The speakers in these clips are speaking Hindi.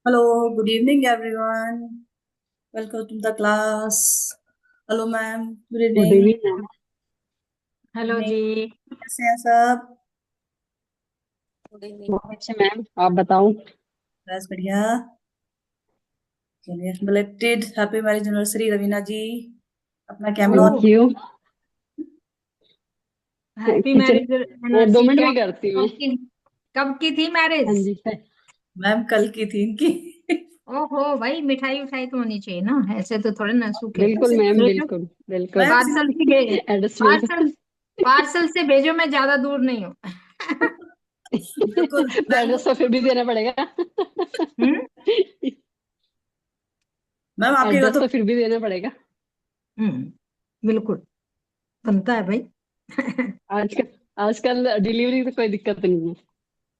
Hello, good evening, everyone. Welcome to the class. Hello, ma'am. Good good evening. Evening ma'am. Hello Evening. जी। कैसे हैं सब? बहुत अच्छे मैम, आप बताओ। बस बढ़िया। चलिए, belated happy marriage anniversary Raveena ji. अपना camera on. Thank you. Happy kitchen marriage में दो एनिवर्सरी मिनट क्या? में करती हूँ कब मैं। की कब की थी हाँ मैरिज? जी मैम कल की थी इनकी। ओहो भाई, मिठाई उठाई तो होनी चाहिए ना, ऐसे तो थोड़े ना सूखे। बिल्कुल मैम, भेजो, बिल्कुल बिल्कुल। मैम पार्सल से भेजो। एड्रेस पार्सल बिल्कुल। पार्सल से भेजो, मैं ज्यादा दूर नहीं हूँ। बिल्कुल तो मैम। एड्रेस तो फिर भी देना पड़ेगा। हम्म। मैम आपके घर एड्रेस तो तो फिर भी देना पड़ेगा। बिल्कुल बनता है भाई। आजकल आजकल डिलीवरी तो कोई दिक्कत नहीं है।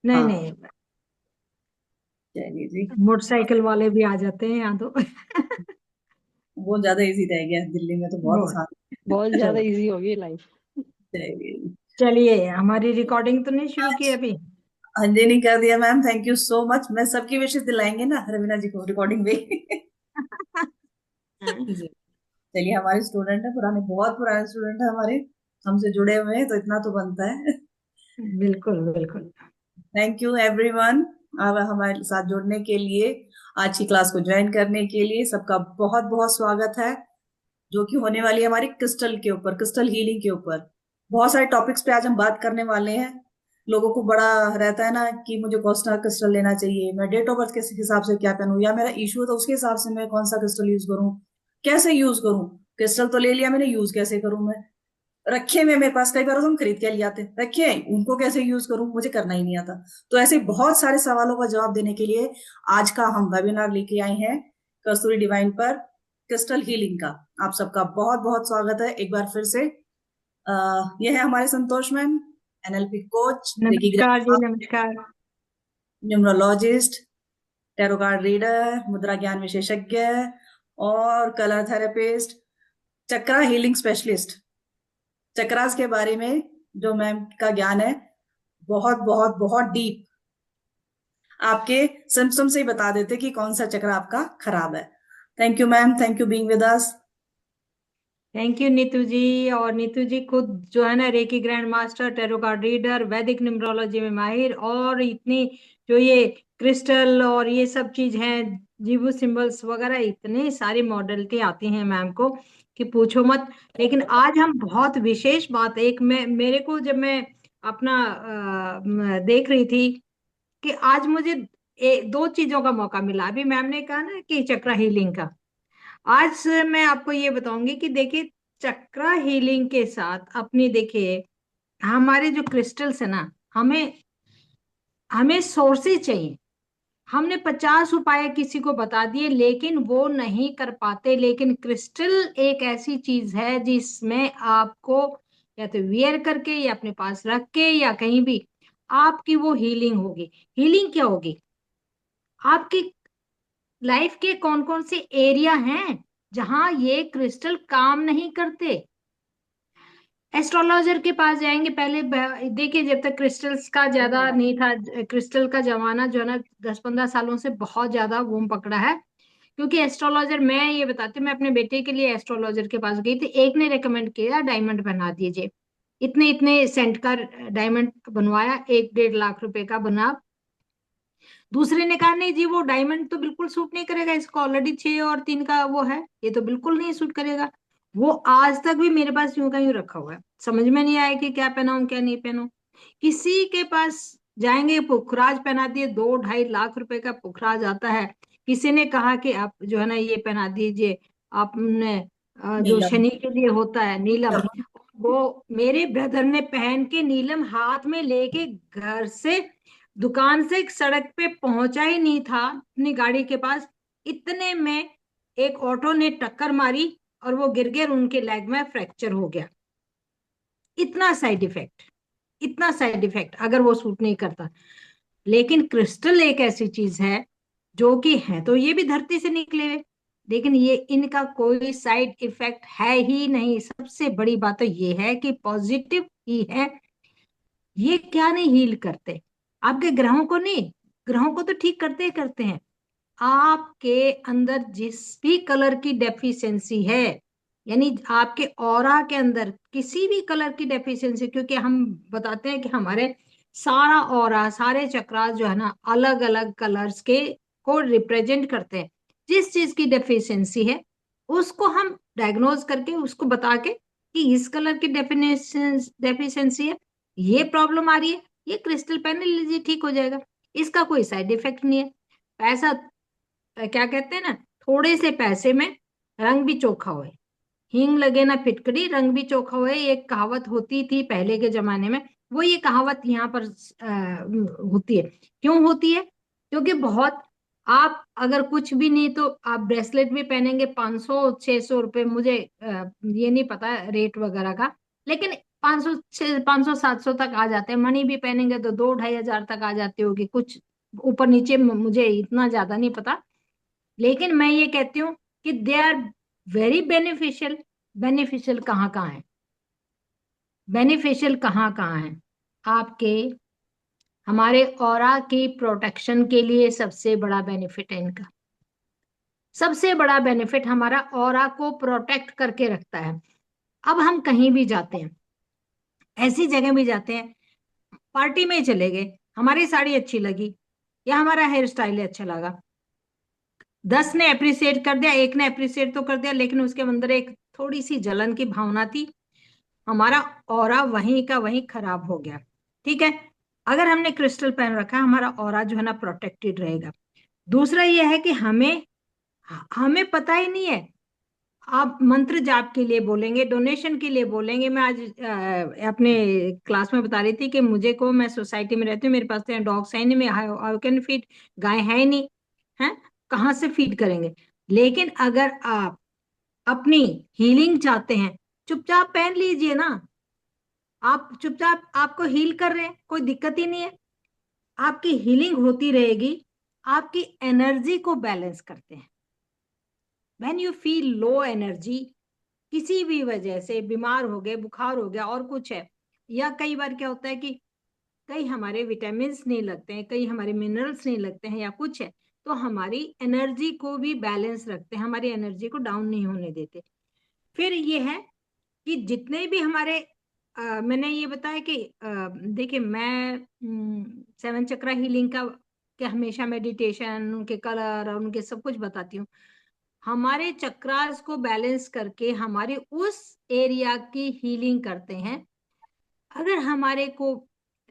नहीं हाँ। नहीं, चलिए जी। मोटरसाइकिल वाले भी आ जाते हैं यहाँ तो। वो ज्यादा इजी रह गया, दिल्ली में तो बहुत बहुत। आसान बहुत है। ज्यादा इजी होगी लाइफ। चलिए। चलिए, हमारी रिकॉर्डिंग तो नहीं शुरू की आज अभी? हाँ जी, नहीं कर दिया ma'am, thank you so much. मैं सबकी विशेष दिलाएंगे ना रवीना जी को रिकॉर्डिंग में। जी। चलिए, हमारे स्टूडेंट है पुराने, बहुत पुराने स्टूडेंट है हमारे, हमसे जुड़े हुए हैं तो इतना तो बनता है। बिल्कुल बिल्कुल। थैंक यू एवरीवन, अब हमारे साथ जुड़ने के लिए, आज की क्लास को ज्वाइन करने के लिए सबका बहुत बहुत स्वागत है। जो कि होने वाली है हमारी क्रिस्टल के ऊपर, क्रिस्टल हीलिंग के ऊपर। बहुत सारे टॉपिक्स पे आज हम बात करने वाले हैं। लोगों को बड़ा रहता है ना कि मुझे कौन सा क्रिस्टल लेना चाहिए, मैं डेट ऑफ बर्थ के हिसाब से क्या पहनूं, या मेरा इशू है तो उसके हिसाब से मैं कौन सा क्रिस्टल यूज करूं, कैसे यूज करूं। क्रिस्टल तो ले लिया मैंने, यूज कैसे करूं मैं। रखे में मेरे पास कई बार तो हम खरीद के ले आते हैं, रखे हैं, उनको कैसे यूज करूं मुझे करना ही नहीं आता। तो ऐसे बहुत सारे सवालों का जवाब देने के लिए आज का हम वेबिनार लेके आए हैं, कस्तूरी डिवाइन पर क्रिस्टल हीलिंग का। आप सबका बहुत बहुत स्वागत है एक बार फिर से। यह है हमारे संतोष मैम, एनएलपी कोच, रेकी नमस्कार जी, ग्राम, नमस्कार। न्यूमरोलॉजिस्ट, टैरो कार्ड रीडर, मुद्रा ज्ञान विशेषज्ञ और कलर थेरेपिस्ट, चक्रा हीलिंग स्पेशलिस्ट। चक्रास के बारे में जो मैम का ज्ञान है, बहुत बहुत बहुत डीप, आपके सिम्पटम से ही बता देते कि कौन सा चक्र आपका खराब है। Thank you ma'am, thank you being with us. Thank you Neetu ji. और नीतू जी खुद जो है ना, reiki grand master, tarot card reader, Vedic numerology में माहिर, और इतनी जो ये क्रिस्टल और ये सब चीज हैं, जीवो सिंबल्स वगैरह, इतनी सारी मॉडलिटी आती हैं मैम को कि पूछो मत। लेकिन आज हम बहुत विशेष बात, एक मैं मेरे को जब मैं अपना देख रही थी कि आज मुझे दो चीजों का मौका मिला। अभी मैम ने कहा ना कि चक्रा हीलिंग का, आज से मैं आपको ये बताऊंगी कि देखिए, चक्रा हीलिंग के साथ अपनी, देखिए, हमारे जो क्रिस्टल्स है ना, हमें हमें सोर्सेज चाहिए। हमने 50 उपाय किसी को बता दिए लेकिन वो नहीं कर पाते। लेकिन क्रिस्टल एक ऐसी चीज है जिसमें आपको या तो वियर करके या अपने पास रख के या कहीं भी आपकी वो हीलिंग होगी। हीलिंग क्या होगी? आपकी लाइफ के कौन कौन से एरिया हैं जहां ये क्रिस्टल काम नहीं करते। एस्ट्रोलॉजर के पास जाएंगे पहले। देखिए, जब तक क्रिस्टल्स का ज्यादा नहीं था, क्रिस्टल का जमाना जो है ना, 10-15 सालों से बहुत ज्यादा बूम पकड़ा है। क्योंकि एस्ट्रोलॉजर, मैं ये बताती हूँ, मैं अपने बेटे के लिए एस्ट्रोलॉजर के पास गई थी। एक ने रेकमेंड किया डायमंड बना दीजिए, इतने इतने सेंट का डायमंड बनवाया, 1-1.5 लाख रुपए का बना। दूसरे ने कहा नहीं जी, वो डायमंड तो बिल्कुल सूट नहीं करेगा, इसको ऑलरेडी 6 और 3 का वो है, ये तो बिल्कुल नहीं सूट करेगा। वो आज तक भी मेरे पास यूं का यूं रखा हुआ है। समझ में नहीं आया कि क्या पहनाऊं क्या नहीं पहनूं। किसी के पास जाएंगे, पुखराज पहना दिए, 2-2.5 लाख रुपए का पुखराज आता है। किसी ने कहा कि आप जो है ना ये पहना दीजिए, आपने जो नीलम। शनि के लिए होता है नीलम, वो मेरे ब्रदर ने पहन के नीलम हाथ में लेके घर से, दुकान से सड़क पे पहुंचा ही नहीं था अपनी गाड़ी के पास, इतने में एक ऑटो ने टक्कर मारी और वो गिर गए और उनके लेग में फ्रैक्चर हो गया। इतना साइड इफेक्ट, इतना साइड इफेक्ट अगर वो सूट नहीं करता। लेकिन क्रिस्टल एक ऐसी चीज है जो कि है तो ये भी धरती से निकले हुए, लेकिन ये इनका कोई साइड इफेक्ट है ही नहीं। सबसे बड़ी बात तो ये है कि पॉजिटिव ही है। ये क्या नहीं हील करते, आपके ग्रहों को नहीं, ग्रहों को तो ठीक करते ही करते हैं, आपके अंदर जिस भी कलर की डेफिशिएंसी है, यानी आपके ऑरा के अंदर किसी भी कलर की डेफिशिएंसी, क्योंकि हम बताते हैं कि हमारे सारा ऑरा, सारे चक्रास जो है ना, अलग अलग कलर्स के को रिप्रेजेंट करते हैं। जिस चीज की डेफिशिएंसी है उसको हम डायग्नोज करके, उसको बता के कि इस कलर की डेफिशिएंसी है, ये प्रॉब्लम आ रही है, ये क्रिस्टल पेन ले लीजिए, ठीक हो जाएगा। इसका कोई साइड इफेक्ट नहीं है। पैसा, क्या कहते हैं ना, थोड़े से पैसे में रंग भी चोखा होए, हींग लगे ना फिटकरी, रंग भी चोखा होए, एक कहावत होती थी पहले के जमाने में। वो ये कहावत यहाँ पर होती है। क्यों होती है? क्योंकि बहुत, आप अगर कुछ भी नहीं तो आप ब्रेसलेट भी पहनेंगे 500-600 रुपए, मुझे ये नहीं पता रेट वगैरह का, लेकिन 500-700 तक आ जाते हैं। मणि भी पहनेंगे तो 2-2.5 हजार तक आ जाती होगी, कुछ ऊपर नीचे, मुझे इतना ज्यादा नहीं पता। लेकिन मैं ये कहती हूँ कि they are very beneficial. Beneficial कहाँ कहाँ है? बेनिफिशियल कहाँ कहाँ है? आपके, हमारे ऑरा की प्रोटेक्शन के लिए सबसे बड़ा बेनिफिट है इनका। सबसे बड़ा बेनिफिट हमारा ऑरा को प्रोटेक्ट करके रखता है। अब हम कहीं भी जाते हैं, ऐसी जगह भी जाते हैं, पार्टी में चले गए, हमारी साड़ी अच्छी लगी या हमारा हेयर स्टाइल अच्छा लगा, 10 ने अप्रिसिएट कर दिया, एक ने अप्रिसिएट तो कर दिया, लेकिन उसके अंदर एक थोड़ी सी जलन की भावना थी, हमारा ऑरा वहीं का वहीं खराब हो गया। ठीक है, अगर हमने क्रिस्टल पहन रखा, हमारा ऑरा जो है ना प्रोटेक्टेड रहेगा। दूसरा यह है कि हमें हमें पता ही नहीं है, आप मंत्र जाप के लिए बोलेंगे, डोनेशन के लिए बोलेंगे। मैं आज अपने क्लास में बता रही थी कि मुझे को, मैं सोसाइटी में रहती हूँ, मेरे पास तो डॉग्स है नहीं, मैं हाउ कैन फीड, गाय है ही नहीं है, कहाँ से फीड करेंगे। लेकिन अगर आप अपनी हीलिंग चाहते हैं, चुपचाप पहन लीजिए ना, आप चुपचाप, आपको हील कर रहे हैं, कोई दिक्कत ही नहीं है, आपकी हीलिंग होती रहेगी। आपकी एनर्जी को बैलेंस करते हैं। When you feel low energy, किसी भी वजह से बीमार हो गए, बुखार हो गया और कुछ है, या कई बार क्या होता है कि कई हमारे विटामिन नहीं लगते हैं, कई हमारे मिनरल्स नहीं लगते हैं, या कुछ है, तो हमारी एनर्जी को भी बैलेंस रखते हैं, हमारी एनर्जी को डाउन नहीं होने देते। फिर ये है कि जितने भी हमारे मैंने ये बताया कि देखिए, मैं 7 चक्रा हीलिंग का कि हमेशा मेडिटेशन, उनके कलर और उनके सब कुछ बताती हूँ। हमारे चक्रास को बैलेंस करके हमारे उस एरिया की हीलिंग करते हैं। अगर हमारे को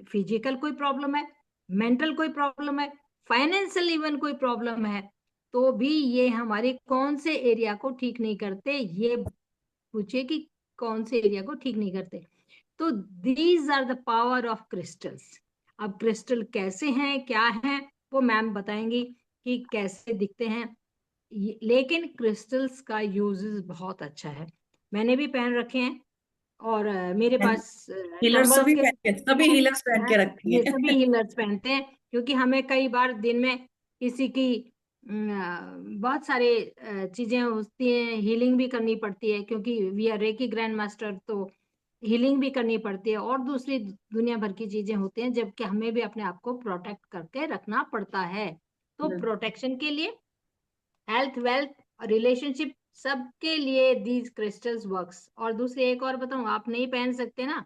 फिजिकल कोई प्रॉब्लम है, मेंटल कोई प्रॉब्लम है, फाइनेंशियल इवन कोई प्रॉब्लम है, तो भी ये हमारे कौन से एरिया को ठीक नहीं करते, ये पूछे कि कौन से एरिया को ठीक नहीं करते। तो these are the power of crystals. अब क्रिस्टल कैसे हैं, क्या हैं, वो मैम बताएंगी कि कैसे दिखते हैं। लेकिन क्रिस्टल्स का यूजेस बहुत अच्छा है, मैंने भी पहन रखे हैं, और मेरे पास हीलर्स टम्बल्स सभी के पहन के, सभी हीलर्स पहन के रखती ये है। सभी हीलर्स पहनते हैं, क्योंकि हमें कई बार दिन में किसी की बहुत सारे चीजें होती हैं, हीलिंग भी करनी पड़ती है, क्योंकि we are reiki grand master, तो हीलिंग भी करनी पड़ती है, और दूसरी दुनिया भर की चीजें होती हैं, जबकि हमें भी अपने आप को प्रोटेक्ट करके रखना पड़ता है। तो प्रोटेक्शन के लिए, हेल्थ, वेल्थ, रिलेशनशिप, सबके लिए दीज क्रिस्टल्स वर्क्स। और दूसरी एक और बताऊं, आप नहीं पहन सकते ना,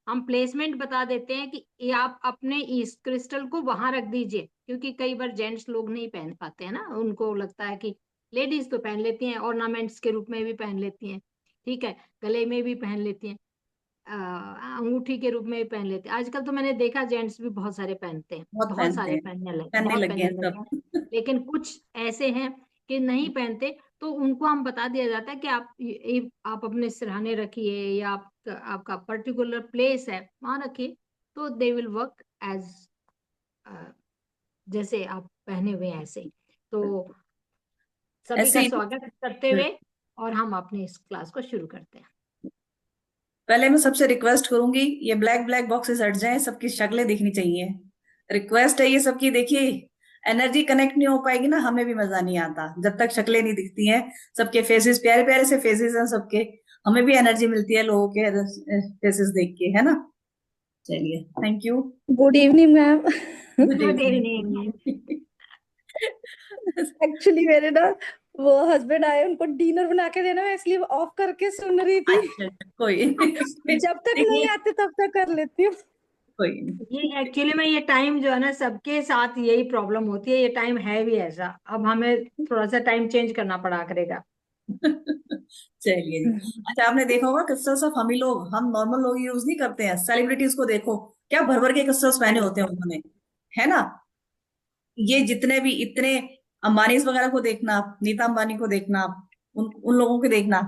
हम प्लेसमेंट बता देते हैं कि ये आप अपने इस क्रिस्टल को वहां रख दीजिए, क्योंकि कई बार जेंट्स लोग नहीं पहन पाते हैं ना, उनको लगता है कि लेडीज तो पहन लेती हैं, ऑर्नामेंट्स के रूप में भी पहन लेती हैं, ठीक है, गले में भी पहन लेती हैं, अंगूठी के रूप में भी पहन लेते हैं। आजकल तो मैंने देखा जेंट्स भी बहुत सारे पहनते हैं, बहुत बहुत पहनते सारे हैं, पहनने लगे, पहनने बहुत लग गए पहनने हैं लगे हैं। सब। लेकिन कुछ ऐसे हैं कि नहीं पहनते, तो उनको हम बता दिया जाता है कि आप अपने सिरहाने रखिए, या आपका पर्टिकुलर प्लेस है वहां रखिए, तो दे विल वर्क एज जैसे आप पहने हुए हैं ऐसे। तो सभी ऐसे का ही स्वागत करते हुए, और हम अपने इस क्लास को शुरू करते हैं। पहले मैं सबसे रिक्वेस्ट करूंगी, ये ब्लैक ब्लैक बॉक्सेस हट जाएं, सबकी शक्लें दिखनी चाहिए। रिक्वेस्ट है ये सबकी। देखिए, एनर्जी कनेक्ट नहीं हो पाएगी ना, हमें भी मजा नहीं आता जब तक शक्लें नहीं दिखती हैं। सबके फेसेस, प्यारे प्यारे से फेसेस हैं सबके, हमें भी एनर्जी मिलती है लोगों के फेसेस देख के, है ना। चलिए, thank you. Good evening ma'am. Good good evening. Evening. Actually मेरे ना वो हस्बैंड आए, उनको डिनर बना के देना, मैं इसलिए ऑफ करके सुन रही थी। अच्छा अच्छा, कोई नहीं। जब तक देखिए, नहीं आते तब तक कर लेती हूँ। कोई नहीं। ये एक्चुअली में ये टाइम जो है ना, सबके साथ यही प्रॉब्लम होती है, ये टाइम है भी ऐसा। अब हमें थोड़ा सा टाइम चेंज करना पड़ा करेगा। चलिए जी। अच्छा, आपने देखा होगा क्रिस्टल्स ऑफ हम नॉर्मल लोग यूज नहीं करते हैं। सेलिब्रिटीज को देखो, क्या भर भर के क्रिस्टल्स पहने होते हैं उन्होंने, है ना। ये जितने भी इतने अंबानीज वगैरह को देखना आप, नीता अंबानी को देखना आप, उन उन लोगों को देखना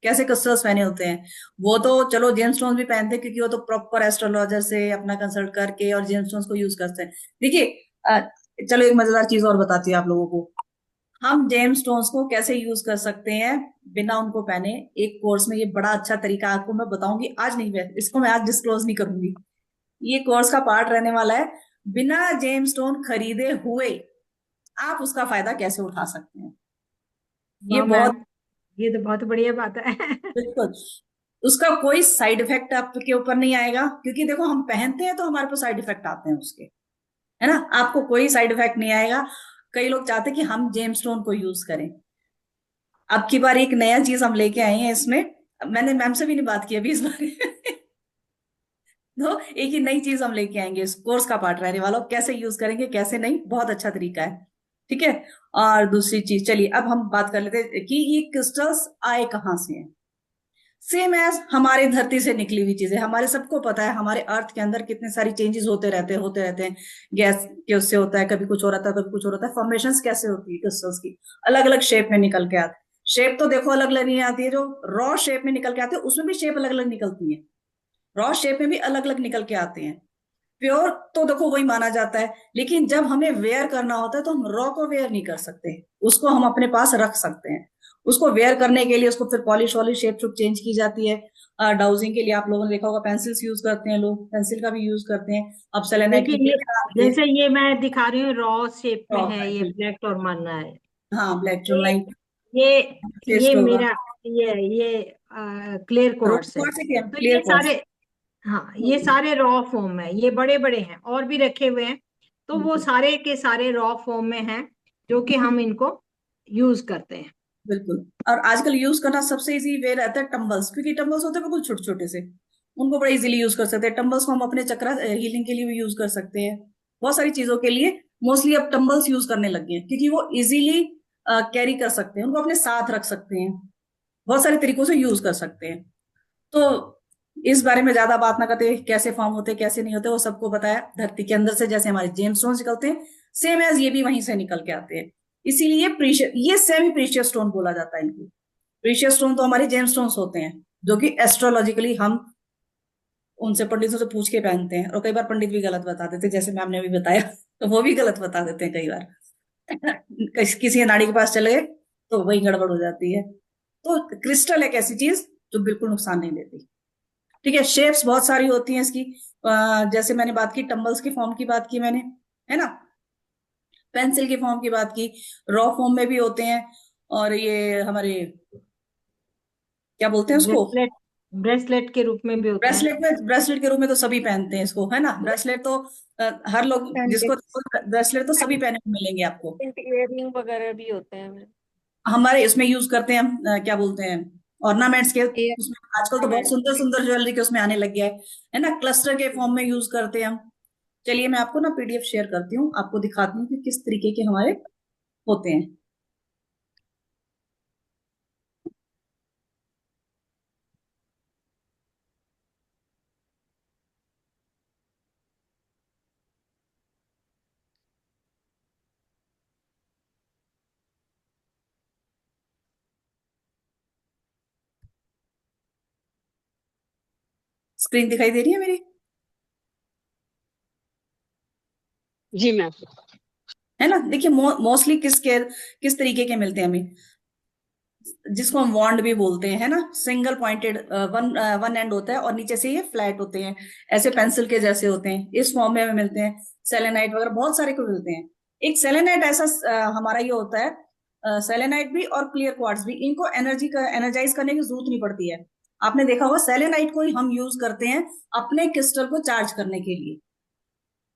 कैसे क्रिस्टल्स पहने होते हैं। वो तो चलो जेम्स स्टोन्स भी पहनते हैं, क्योंकि वो तो प्रॉपर एस्ट्रोलॉजर से अपना कंसल्ट करके और जेम्स स्टोन्स को यूज करते हैं। देखिए, चलो एक मजेदार चीज और बताती हूँ आप लोगों को। हम जेम्स स्टोन्स को कैसे यूज कर सकते हैं बिना उनको पहने। एक कोर्स में ये बड़ा अच्छा तरीका आपको मैं बताऊंगी। आज नहीं, मैं इसको मैं आज डिस्क्लोज नहीं करूंगी। ये कोर्स का पार्ट रहने वाला है, बिना जेम्स स्टोन खरीदे हुए आप उसका फायदा कैसे उठा सकते हैं। ये वाह बहुत, मैम, ये तो बहुत बढ़िया बात है। बिल्कुल, उसका कोई साइड इफेक्ट आपके ऊपर नहीं आएगा, क्योंकि देखो हम पहनते हैं तो हमारे पास साइड इफेक्ट आते हैं उसके, है ना। आपको कोई साइड इफेक्ट नहीं आएगा। कई लोग चाहते हैं कि हम जेम्स स्टोन को यूज करें। अब की बार एक नया चीज हम लेके आए हैं इसमें। मैंने मैम से भी नहीं बात की अभी इस बारे में। तो एक ही नई चीज हम लेके आएंगे, इस कोर्स का पार्ट रहने वाला, कैसे यूज करेंगे कैसे नहीं, बहुत अच्छा तरीका है। ठीक है। और दूसरी चीज, चलिए अब हम बात कर लेते हैं कि ये क्रिस्टल्स आए कहाँ से हैं। सेम एज हमारे धरती से निकली हुई चीजें, हमारे सबको पता है हमारे अर्थ के अंदर कितने सारी चेंजेस होते रहते हैं। गैस के उससे होता है, कभी कुछ हो रहा था कभी कुछ हो रहा था। फॉर्मेशंस कैसे होती है क्रिस्टल्स की, अलग अलग शेप में निकल के आते। शेप तो देखो अलग अलग नहीं आती है, जो रॉ शेप में निकल के आते हैं उसमें भी शेप अलग अलग निकलती है। रॉ शेप में भी अलग अलग निकल के आते हैं। प्योर तो देखो वही माना जाता है, लेकिन जब हमें वेयर करना होता है तो हम रॉ को वेयर नहीं कर सकते, उसको हम अपने पास रख सकते हैं। उसको वेयर करने के लिए उसको फिर पॉलिश वॉलिश शेप शुप चेंज की जाती है। डाउजिंग के लिए आप लोगों ने देखा होगा पेंसिल्स यूज करते हैं लोग, पेंसिल का भी यूज करते हैं। अब सेलेनाइट की देखिए ये, पेपर आती है। जैसे ये मैं दिखा रही हूँ रॉ शेप में रॉ है, है ये बिल्कुल। ब्लैक और मानना है। हाँ, ब्लैक टू ये लाइन ये पेस्ट ये होगा। मेरा, ये क्लियर रोज क्वार्ट्स है। कौन से क्या तो क्लियर ये कौन सारे, हाँ ये सारे रॉ फॉर्म है, ये बड़े बड़े हैं और भी रखे हुए हैं। तो वो से। सारे के सारे रॉ फॉर्म में हैं, जो कि हम इनको यूज करते हैं। बिल्कुल। और आजकल यूज करना सबसे इजी वे रहता है टम्बल्स, क्योंकि टम्बल्स होते हैं बिल्कुल छोटे छोटे से, उनको बड़ा इजीली यूज कर सकते हैं। टम्बल्स को हम अपने चक्रा हीलिंग के लिए भी यूज कर सकते हैं, बहुत सारी चीजों के लिए। मोस्टली अब टम्बल्स यूज करने लग गए हैं, क्योंकि वो इजीली कैरी कर सकते हैं, उनको अपने साथ रख सकते हैं, बहुत सारे तरीकों से यूज कर सकते हैं। तो इस बारे में ज्यादा बात ना करते, कैसे फॉर्म होते कैसे नहीं होते वो सबको बताया। धरती के अंदर से जैसे हमारे जेम्स स्टोन निकलते हैं, सेम एज ये भी वहीं से निकल के आते हैं। इसीलिए प्रीशियस, ये सेमी प्रीशियस स्टोन बोला जाता है इनको। प्रीशियस स्टोन तो हमारे जेम्स स्टोन्स होते हैं, जो कि एस्ट्रोलॉजिकली हम उनसे पंडितों से पूछ के पहनते हैं। और कई बार पंडित भी गलत बता देते हैं, जैसे मैम ने अभी बताया। तो वो भी गलत बता देते हैं कई बार। किसी नाड़ी के पास चले गए तो वही गड़बड़ हो जाती है। तो क्रिस्टल एक ऐसी चीज जो बिल्कुल नुकसान नहीं देती। ठीक है। शेप्स बहुत सारी होती हैं इसकी। जैसे मैंने बात की टम्बल्स की फॉर्म की बात की मैंने, है ना। पेंसिल की फॉर्म की बात की, रॉ फॉर्म में भी होते हैं। और ये हमारे क्या बोलते हैं उसको, ब्रेसलेट, ब्रेसलेट के रूप में भी होते हैं। ब्रेसलेट के रूप में तो सभी पहनते हैं इसको, है ना। ब्रेसलेट तो हर लोग जिसको, पेंडेंट्स, ब्रेसलेट तो सभी पहने हुए मिलेंगे आपको। इयररिंग वगैरह भी होते हैं। हमारे इसमें यूज करते हैं हम, क्या बोलते हैं, ऑर्नामेंट्स के एयर उसमें। आजकल तो बहुत सुंदर सुंदर ज्वेलरी के उसमें आने लग गया है ना। क्लस्टर के फॉर्म में यूज करते हैं हम। चलिए मैं आपको ना पीडीएफ शेयर करती हूँ, आपको दिखाती हूँ कि किस तरीके के हमारे होते हैं। स्क्रीन दिखाई दे रही है मेरी, जी मैम। है ना। देखिए मोस्टली किस तरीके के मिलते हैं हमें, जिसको हम वॉन्ड भी बोलते हैं, है ना। Single pointed one one and होता है और नीचे से ये फ्लैट होते हैं, ऐसे पेंसिल के जैसे होते हैं। इस फॉर्म में हमें मिलते हैं। सेलेनाइट वगैरह बहुत सारे को मिलते हैं। एक सेलेनाइट ऐसा हमारा ये होता है, सेलेनाइट भी और क्लियर क्वार्ट्ज भी, इनको एनर्जाइज करने की जरूरत नहीं पड़ती है। आपने देखा होगा सेलेनाइट को ही हम यूज करते हैं अपने क्रिस्टल को चार्ज करने के लिए।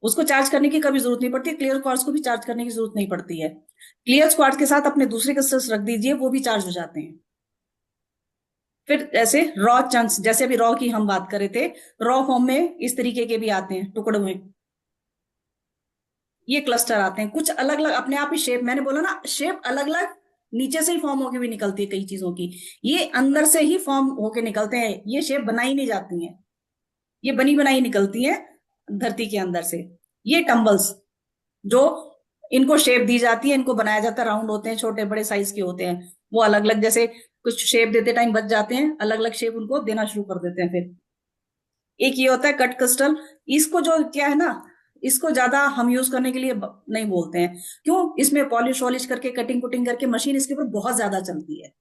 उसको चार्ज करने की कभी जरूरत नहीं पड़ती, क्लियर क्वार्ट्ज को भी चार्ज करने की जरूरत नहीं पड़ती है। क्लियर क्वार्ट्ज के साथ अपने दूसरे क्रिस्टल्स रख दीजिए, वो भी चार्ज हो जाते हैं। फिर ऐसे रॉ चंक्स, जैसे अभी रॉ की हम बात कर रहे थे, रॉ फॉर्म में इस तरीके के भी आते हैं टुकड़े में, ये क्लस्टर आते हैं कुछ अलग अलग अपने आप ही शेप, मैंने बोला ना शेप अलग अलग नीचे से ही फॉर्म होके भी निकलती है कई चीजों की, ये अंदर से ही फॉर्म होके निकलते हैं, ये शेप बनाई नहीं जाती हैं, ये बनी बनाई निकलती है धरती के अंदर से। ये टम्बल्स जो इनको शेप दी जाती है, इनको बनाया जाता है, राउंड होते हैं, छोटे बड़े साइज के होते हैं, वो अलग अलग जैसे कुछ शेप देते टाइम बच जाते हैं, अलग अलग शेप उनको देना शुरू कर देते हैं। फिर एक ये होता है कट क्रिस्टल, इसको जो क्या है ना, इसको ज्यादा हम यूज करने के लिए नहीं बोलते हैं, क्यों, इसमें पॉलिश वॉलिश करके कटिंग कुटिंग करके मशीन इसके ऊपर बहुत ज्यादा चलती है,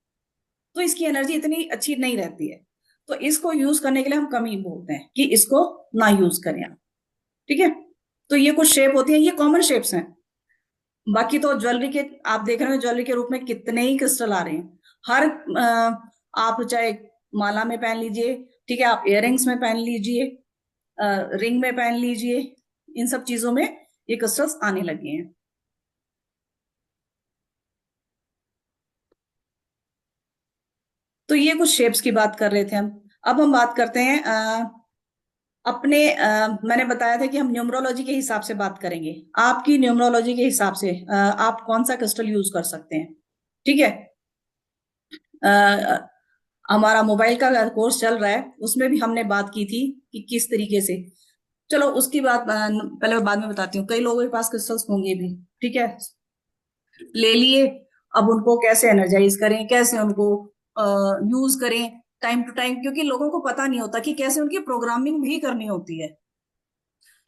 तो इसकी एनर्जी इतनी अच्छी नहीं रहती है, तो इसको यूज करने के लिए हम कम ही बोलते हैं कि इसको ना यूज करें आप। ठीक है, तो ये कुछ शेप होती है, ये कॉमन शेप्स हैं। बाकी तो ज्वेलरी के आप देख रहे हो, ज्वेलरी के रूप में कितने ही क्रिस्टल आ रहे हैं, हर आप चाहे माला में पहन लीजिए, ठीक है, आप इयररिंग्स में पहन लीजिए, रिंग में पहन लीजिए, इन सब चीजों में ये क्रिस्टल्स आने लगे हैं। तो ये कुछ शेप्स की बात कर रहे थे हम। अब हम बात करते हैं अपने मैंने बताया था कि हम न्यूमरोलॉजी के हिसाब से बात करेंगे, आपकी न्यूमरोलॉजी के हिसाब से आप कौन सा क्रिस्टल यूज कर सकते हैं। ठीक है, अ, हमारा मोबाइल का कोर्स चल रहा है, उसमें भी हमने बात की थी कि किस तरीके से, चलो उसकी बात पहले बाद में बताती हूँ। कई लोगों के पास क्रिस्टल्स होंगे भी, ठीक है, ले लिए, अब उनको कैसे एनर्जाइज करें, कैसे उनको यूज करें टाइम टू टाइम, क्योंकि लोगों को पता नहीं होता कि कैसे उनकी प्रोग्रामिंग भी करनी होती है।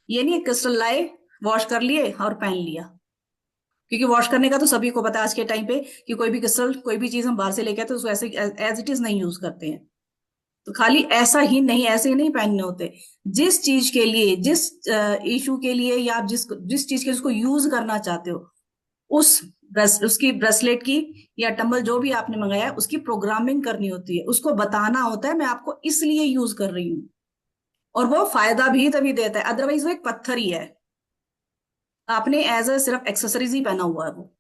ये नहीं क्रिस्टल लाए, वॉश कर लिए और पहन लिया, क्योंकि वॉश करने का तो सभी को पता है आज के टाइम पे कि कोई भी क्रिस्टल कोई भी चीज हम बाहर से लेके आते हैं उसको ऐसे एज इट इज नहीं यूज करते हैं। तो खाली ऐसा ही नहीं, ऐसे ही नहीं पहनने होते, जिस चीज के लिए, जिस इशू के लिए, या आप जिस जिस चीज के उसको यूज करना चाहते हो, उस उसकी ब्रेसलेट की या टंबल जो भी आपने मंगाया है उसकी प्रोग्रामिंग करनी होती है, उसको बताना होता है मैं आपको इसलिए यूज कर रही हूँ, और वो फायदा भी तभी देता है, अदरवाइज वो एक पत्थर ही है, आपने एज अ सिर्फ एक्सेसरीज ही पहना हुआ है, वो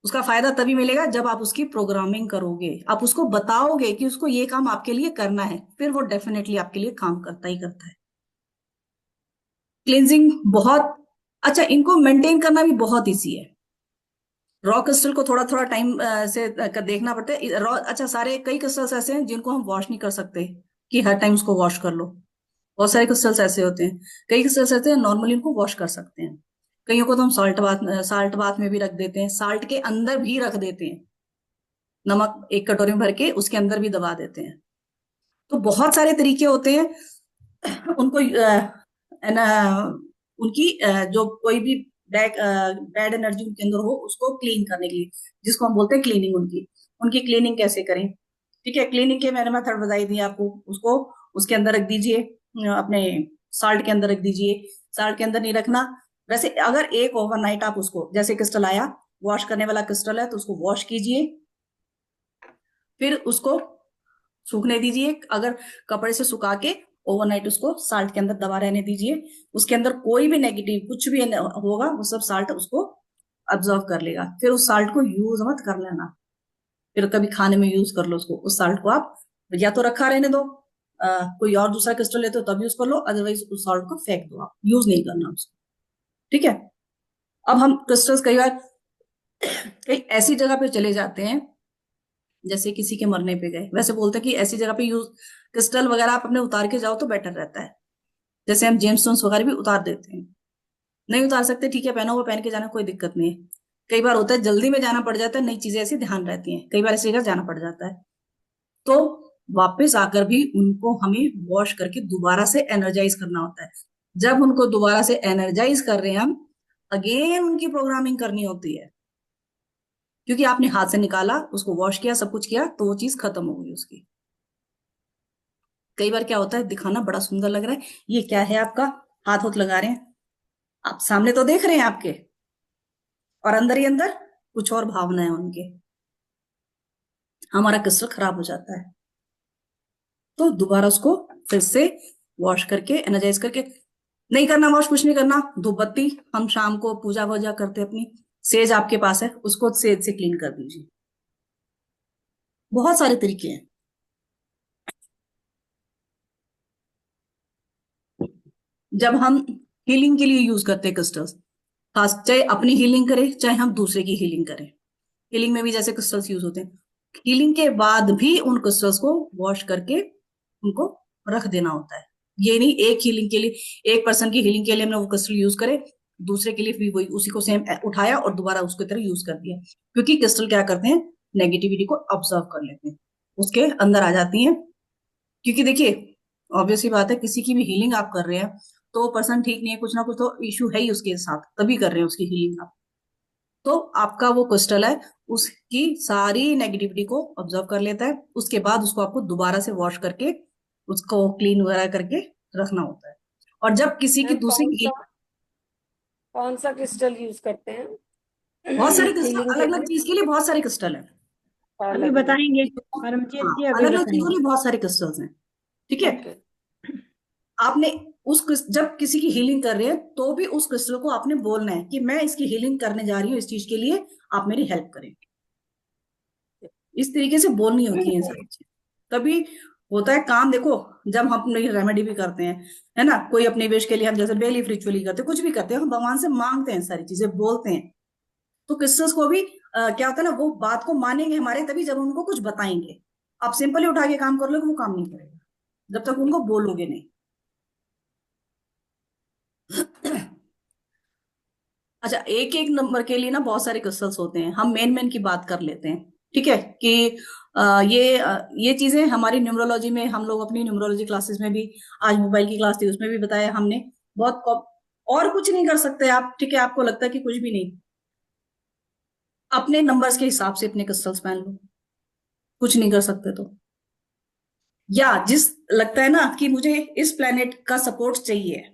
उसका फायदा तभी मिलेगा जब आप उसकी प्रोग्रामिंग करोगे, आप उसको बताओगे कि उसको ये काम आपके लिए करना है, फिर वो डेफिनेटली आपके लिए काम करता ही करता है। क्लींजिंग बहुत अच्छा, इनको मेंटेन करना भी बहुत इजी है। रॉ क्रिस्टल को थोड़ा थोड़ा टाइम से देखना पड़ता है। रॉ अच्छा, सारे कई क्रिस्टल्स ऐसे हैं जिनको हम वॉश नहीं कर सकते कि हर टाइम उसको वॉश कर लो, बहुत सारे क्रिस्टल्स ऐसे होते हैं, कई क्रिस्टल्स ऐसे हैं नॉर्मली उनको वॉश कर सकते हैं, कईयों को तो हम साल्ट बाथ में भी रख देते हैं, साल्ट के अंदर भी रख देते हैं, नमक एक कटोरी में भर के उसके अंदर भी दबा देते हैं। तो बहुत सारे तरीके होते हैं उनको उनकी जो कोई भी बैड एनर्जी उनके अंदर हो उसको क्लीन करने के लिए, जिसको हम बोलते हैं क्लीनिंग, उनकी उनकी क्लीनिंग कैसे करें। ठीक है, क्लीनिंग के मैंने मेथड बताई दी आपको, उसको उसके अंदर रख दीजिए, अपने साल्ट के अंदर रख दीजिए, साल्ट के अंदर नहीं रखना। वैसे अगर एक ओवरनाइट आप उसको, जैसे क्रिस्टल आया, वॉश करने वाला क्रिस्टल है तो उसको वॉश कीजिए, फिर उसको सूखने दीजिए, अगर कपड़े से सुखा के ओवरनाइट उसको साल्ट के अंदर दबा रहने दीजिए, उसके अंदर कोई भी नेगेटिव कुछ भी होगा वो सब साल्ट उसको अब्जॉर्व कर लेगा, फिर उस साल्ट को यूज मत कर लेना, फिर कभी खाने में यूज कर लो उसको, उस साल्ट को आप या तो रखा रहने दो, कोई और दूसरा क्रिस्टल लेते हो तब यूज कर लो, अदरवाइज उस साल्ट को फेंक दो, आप यूज नहीं करना उसको। ठीक है, अब हम क्रिस्टल्स कई बार कई ऐसी जगह पे चले जाते हैं, जैसे किसी के मरने पे गए, वैसे बोलते हैं कि ऐसी जगह पे यूज क्रिस्टल वगैरह आप अपने उतार के जाओ तो बेटर रहता है, जैसे हम जेम्स स्टोन्स वगैरह भी उतार देते हैं, नहीं उतार सकते ठीक है, पहनो वो पहन के जाना, कोई दिक्कत नहीं है। कई बार होता है जल्दी में जाना पड़ जाता है, नई चीजें ऐसी ध्यान रहती हैं, कई बार ऐसी जगह जाना पड़ जाता है, तो वापस आकर भी उनको हमें वॉश करके दोबारा से एनर्जाइज करना होता है। जब उनको दोबारा से एनर्जाइज कर रहे हैं हम, अगेन उनकी प्रोग्रामिंग करनी होती है, क्योंकि आपने हाथ से निकाला, उसको वॉश किया, सब कुछ किया, तो वो चीज खत्म हो गई उसकी। कई बार क्या होता है, दिखाना बड़ा सुंदर लग रहा है, ये क्या है आपका, हाथ होत लगा रहे हैं, आप सामने तो देख रहे हैं आपके, और अंदर ही अंदर कुछ और भावना है उनके, हमारा क्रिस्टल खराब हो जाता है, तो दोबारा उसको फिर से वॉश करके एनर्जाइज करके नहीं करना वॉश, कुछ नहीं करना। धूप बत्ती, हम शाम को पूजा वूजा करते हैं अपनी, सेज आपके पास है, उसको सेज से क्लीन कर दीजिए। बहुत सारे तरीके हैं। जब हम हीलिंग के लिए यूज करते हैं क्रिस्टल्स, खास चाहे अपनी हीलिंग करें चाहे हम दूसरे की हीलिंग करें, हीलिंग में भी जैसे क्रिस्टल्स यूज होते हैं, हीलिंग के बाद भी उन क्रिस्टल्स को वॉश करके उनको रख देना होता है। ये नहीं एक हीलिंग के लिए, एक पर्सन की हीलिंग के लिए हमने वो क्रिस्टल यूज करे, दूसरे के लिए भी वही उसी को सेम उठाया और दोबारा उसकी तरह यूज कर दिया। क्योंकि क्रिस्टल क्या करते हैं, नेगेटिविटी को ऑब्जर्व कर लेते हैं, उसके अंदर आ जाती हैं। क्योंकि देखिए ऑब्वियसली बात है, किसी की भी हीलिंग आप कर रहे हैं तो पर्सन ठीक नहीं है, कुछ ना कुछ तो इश्यू है ही उसके साथ, तभी कर रहे हैं उसकी हीलिंग आप। तो आपका वो क्रिस्टल है, उसकी सारी नेगेटिविटी को ऑब्जर्व कर लेता है, उसके बाद उसको आपको दोबारा से वॉश करके उसको क्लीन वगैरह करके रखना होता है। और जब किसी की मैम दूसरी कौन सा क्रिस्टल यूज करते हैं बहुत सारे क्रिस्टल, हीलिंग अलग के अलग लिए? चीज के लिए बहुत सारे क्रिस्टल है। अभी अलग अलग। बताएंगे, हाँ, परमजीत जी अभी अलग अलग चीजों के बताएंगे। लिए बहुत सारे क्रिस्टल्स हैं। ठीक है, ओके। आपने जब किसी की हीलिंग कर रहे हैं तो भी उस क्रिस्टल को आपने बोलना है कि मैं इसकी हीलिंग करने जा रही हूँ, इस चीज के लिए आप मेरी हेल्प करें। इस तरीके से बोलनी होती है सारी चीज। तभी होता है काम। देखो जब हम अपनी रेमेडी भी करते हैं, है ना, कोई अपने विश के लिए हम जैसे बेलीफ रिचुअली करते हैं, कुछ भी करते हैं, हम भगवान से मांगते हैं, सारी चीजें बोलते हैं। तो क्रिस्टल्स को भी क्या होता है ना, वो बात को मानेंगे हमारे तभी जब उनको कुछ बताएंगे। आप सिंपली उठा के काम कर लोगे, वो काम नहीं करेगा जब तक उनको बोलोगे नहीं। अच्छा, एक एक नंबर के लिए ना बहुत सारे क्रिस्टल्स होते हैं, हम मेन मेन की बात कर लेते हैं। ठीक है कि ये चीजें हमारी न्यूमरोलॉजी में, हम लोग अपनी न्यूमरोलॉजी क्लासेस में भी, आज मोबाइल की क्लास थी उसमें भी बताया हमने, और कुछ नहीं कर सकते आप। ठीक है, आपको लगता है कि कुछ भी नहीं, अपने नंबर्स के हिसाब से अपने क्रिस्टल्स पहन लो, कुछ नहीं कर सकते तो। या जिस लगता है ना कि मुझे इस प्लेनेट का सपोर्ट चाहिए,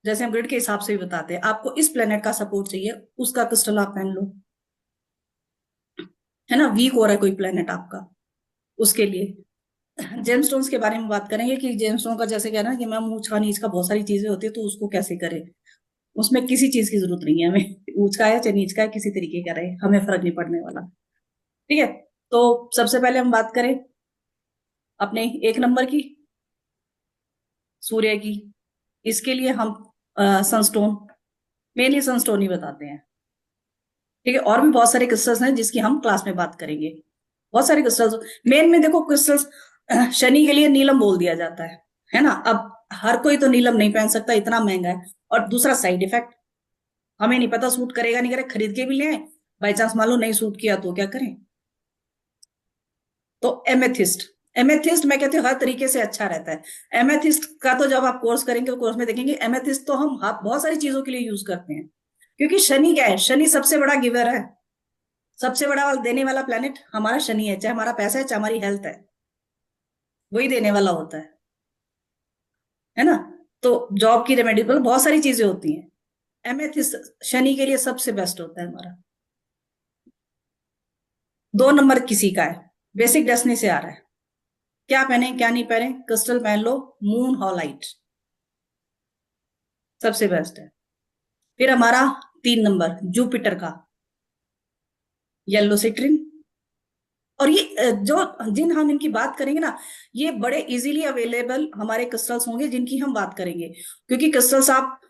जैसे हम ग्रिड के हिसाब से भी बताते हैं, आपको इस प्लेनेट का सपोर्ट चाहिए, उसका क्रिस्टल आप पहन लो। है ना, वीक हो रहा है कोई प्लेनेट आपका, उसके लिए जेमस्टोन्स के बारे में बात करेंगे कि जेमस्टोन का जैसे कहना कि मैम ऊंच का नीच का बहुत सारी चीजें होती है, तो उसको कैसे करें। उसमें किसी चीज की जरूरत नहीं है हमें, ऊंच का है चाहे नीच का है, किसी तरीके का रहे, हमें फर्क नहीं पड़ने वाला। ठीक है, तो सबसे पहले हम बात करें अपने एक नंबर की, सूर्य की। इसके लिए हम सनस्टोन, मेनली सनस्टोन ही बताते हैं। ठीक है, और भी बहुत सारे क्रिस्टल्स हैं जिसकी हम क्लास में बात करेंगे। बहुत सारे क्रिस्टल्स मेन में देखो, क्रिस्टल्स शनि के लिए नीलम बोल दिया जाता है ना। अब हर कोई तो नीलम नहीं पहन सकता, इतना महंगा है। और दूसरा साइड इफेक्ट, हमें नहीं पता सूट करेगा नहीं करेगा, खरीद के भी ले, बाई चांस मान लो नहीं सूट किया तो क्या करें। तो एमेथिस्ट, एमेथिस्ट मैं कहती हूँ हर तरीके से अच्छा रहता है। एमेथिस्ट का तो जब आप कोर्स करेंगे, कोर्स में देखेंगे, एमेथिस्ट तो हम बहुत सारी चीजों के लिए यूज करते हैं। क्योंकि शनि क्या है, शनि सबसे बड़ा गिवर है, सबसे बड़ा देने वाला प्लेनेट हमारा शनि है। चाहे हमारा पैसा है चाहे हमारी हेल्थ है, वही देने वाला होता है ना। तो जॉब की रेमेडी पर बहुत सारी चीजें होती हैं, एमेथिस्ट शनि के लिए सबसे बेस्ट होता है हमारा। 2 नंबर किसी का है, बेसिक डेस्टिनी से आ रहा है, क्या पहने क्या नहीं पहने, क्रिस्टल पहन लो, मून हॉलाइट सबसे बेस्ट है। फिर हमारा 3 नंबर जुपिटर का येलो सिट्रिन। और ये जिन हम इनकी बात करेंगे ना, ये बड़े इजीली अवेलेबल हमारे क्रिस्टल्स होंगे जिनकी हम बात करेंगे। क्योंकि क्रिस्टल्स आप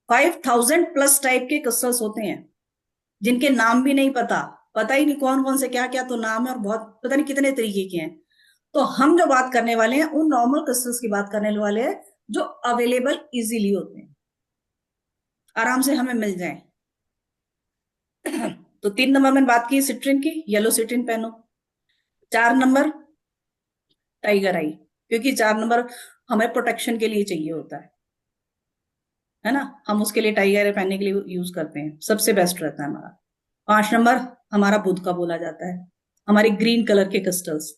5000 प्लस टाइप के क्रिस्टल्स होते हैं जिनके नाम भी नहीं पता, पता ही नहीं कौन कौन से क्या क्या तो नाम है, और बहुत पता नहीं कितने तरीके के हैं। तो हम जो बात करने वाले हैं उन नॉर्मल क्रिस्टल्स की बात करने वाले हैं जो अवेलेबल इजीली होते हैं, आराम से हमें मिल जाए। तो 3 नंबर में बात की सिट्रिन की, येलो सिट्रिन पहनो। 4 नंबर टाइगर आई, क्योंकि 4 नंबर हमें प्रोटेक्शन के लिए चाहिए होता है ना, हम उसके लिए टाइगर पहनने के लिए यूज करते हैं, सबसे बेस्ट रहता है हमारा। 5 नंबर हमारा बुध का बोला जाता है, हमारे ग्रीन कलर के क्रिस्टल्स,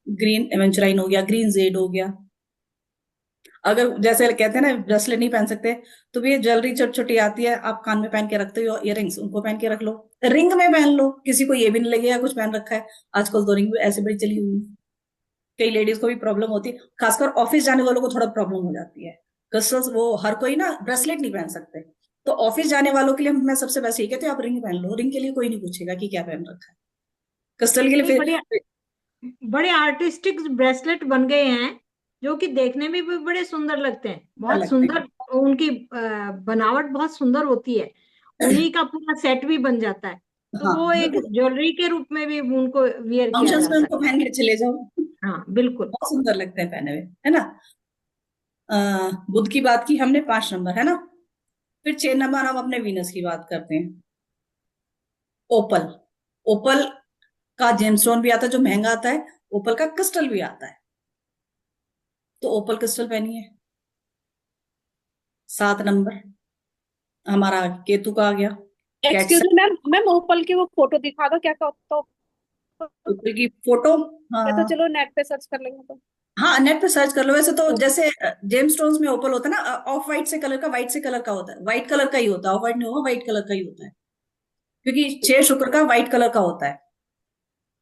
ग्रीन एवेंचुराइन हो गया, ग्रीन जेड हो गया। अगर जैसे कहते हैं ना ब्रेसलेट नहीं पहन सकते, तो भी ज्वेलरी छोटी छोटी आती है, आप कान में पहन के रखते हो, इयररिंग्स उनको पहन के रख लो, रिंग में पहन लो, किसी को ये भी नहीं लगेगा कुछ पहन रखा है। आजकल तो रिंग ऐसे बड़ी चली हुई है, कई लेडीज को भी प्रॉब्लम होती है, खासकर ऑफिस जाने वालों को थोड़ा प्रॉब्लम हो जाती है। क्रिस्टल्स वो हर कोई ना ब्रेसलेट नहीं पहन सकते, तो ऑफिस जाने वालों के लिए मैं सबसे पहले ये कहती हूँ आप रिंग पहन लो, रिंग के लिए कोई नहीं पूछेगा कि क्या पहन रखा है, क्रिस्टल के लिए नहीं, फिर। बड़े आर्टिस्टिक ब्रेसलेट बन गए हैं जो कि देखने में भी बड़े सुंदर लगते हैं, बहुत लगते हैं। सुंदर। उनकी बनावट बहुत सुंदर होती है, उन्हीं का पूरा सेट भी बन जाता है, तो हाँ वो एक बिल्कुल, ज्वेलरी के रूप में भी उनको वियर किया फंक्शंस जा में उनको सकता पहन के चले जाओ, है। हाँ बिल्कुल। बहुत सुंदर लगते हैं पहने हुए, है ना। बुध की बात की हमने, 5 नंबर है ना। फिर 6 नंबर हम अपने वीनस की बात करते हैं। ओपल, ओपल का जेमस्टोन भी आता है जो महंगा आता है, ओपल का क्रिस्टल भी आता है, तो ओपल क्रिस्टल पहनिए। 7 नंबर हमारा केतु का आ गया, कैट excuse me ma'am, ma'am opal की वो फोटो दिखा दो, क्या तो ओपल की फोटो। या तो हाँ चलो नेट पे सर्च कर लेंगे तो। हाँ, नेट पे सर्च कर लो। वैसे तो जैसे जेम स्टोन्स में ओपल होता है ना, ऑफ वाइट से कलर का, वाइट से कलर का होता है, वाइट कलर का ही होता है, ऑफ वाइट नहीं होगा, वाइट कलर का ही होता है, क्योंकि 6 शुक्र का वाइट कलर का होता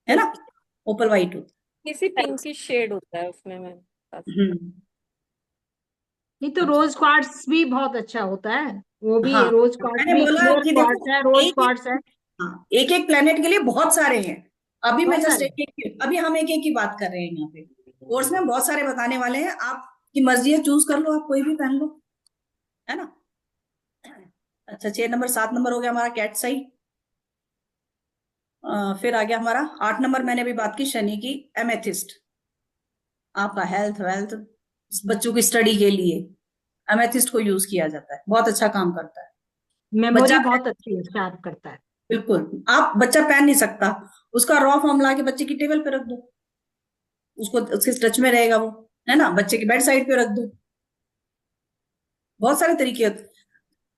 है ना, ओपल वाइट होता किसी पिंकिश शेड होता है उसमें मैम। है। नहीं तो रोज क्वार्ट्स भी बहुत अच्छा होता है, वो भी हाँ, रोज क्वार्ट्स मैंने भी बोला क्लियर कि क्वार्ट्स देखो है, रोज एक एक, क्वार्ट्स है, हाँ एक एक प्लेनेट के लिए बहुत सारे हैं। अभी मैं बहुत जस्ट सारे। एक एक, अभी हम एक एक की बात कर रहे हैं यहाँ पे, कोर्स में हम बहुत सारे बताने वाले हैं, आपकी मर्जी है, चूज कर लो, आप कोई भी पहन लो, है ना। अच्छा, 6 नंबर 7 नंबर हो गया हमारा कैट साई। फिर आ गया हमारा 8 नंबर, मैंने अभी बात की शनि की, एमेथिस्ट। आपका हेल्थ वेल्थ, बच्चों की स्टडी के लिए एमेथिस्ट को यूज किया जाता है, बहुत अच्छा काम करता है। मेमोरी बच्चा, बहुत अच्छी शार्प करता है। बिल्कुल, आप बच्चा पहन नहीं सकता, उसका रॉ फॉर्म ला के बच्चे की टेबल पे रख दो, उसको उसके टच में रहेगा वो, है ना, बच्चे की बेड साइड पे रख दो, बहुत सारे तरीके होते हैं।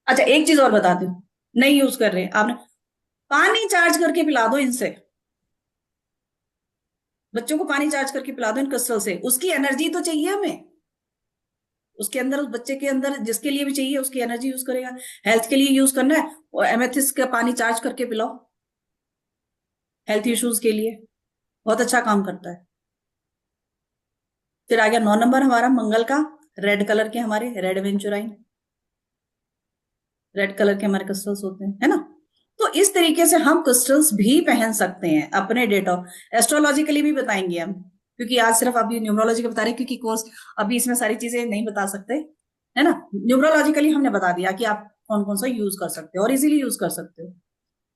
अच्छा, एक चीज और बता दूं, नहीं यूज कर रहे आपने, पानी चार्ज करके पिला दो इनसे, बच्चों को पानी चार्ज करके पिला दो इन क्रिस्टल से, उसकी एनर्जी तो चाहिए हमें, उसके अंदर, उस बच्चे के अंदर जिसके लिए भी चाहिए उसकी एनर्जी यूज करेगा, हेल्थ के लिए यूज करना है, और एमेथिस्ट का पानी चार्ज करके पिलाओ, हेल्थ इश्यूज के लिए बहुत अच्छा काम करता है। फिर आ गया 9 नंबर हमारा मंगल का, रेड कलर के हमारे रेड वेंचुराइन, रेड कलर के हमारे क्रिस्टल्स होते हैं, है ना। तो इस तरीके से हम क्रिस्टल्स भी पहन सकते हैं अपने डेट ऑफ, एस्ट्रोलॉजिकली भी बताएंगे हम, क्योंकि आज सिर्फ अभी न्यूमरोलॉजी का बता रहे हैं, क्योंकि कोर्स अभी इसमें सारी चीजें नहीं बता सकते, है ना। न्यूमरोलॉजिकली हमने बता दिया कि आप कौन कौन सा यूज कर सकते हो और इजीली यूज कर सकते हो।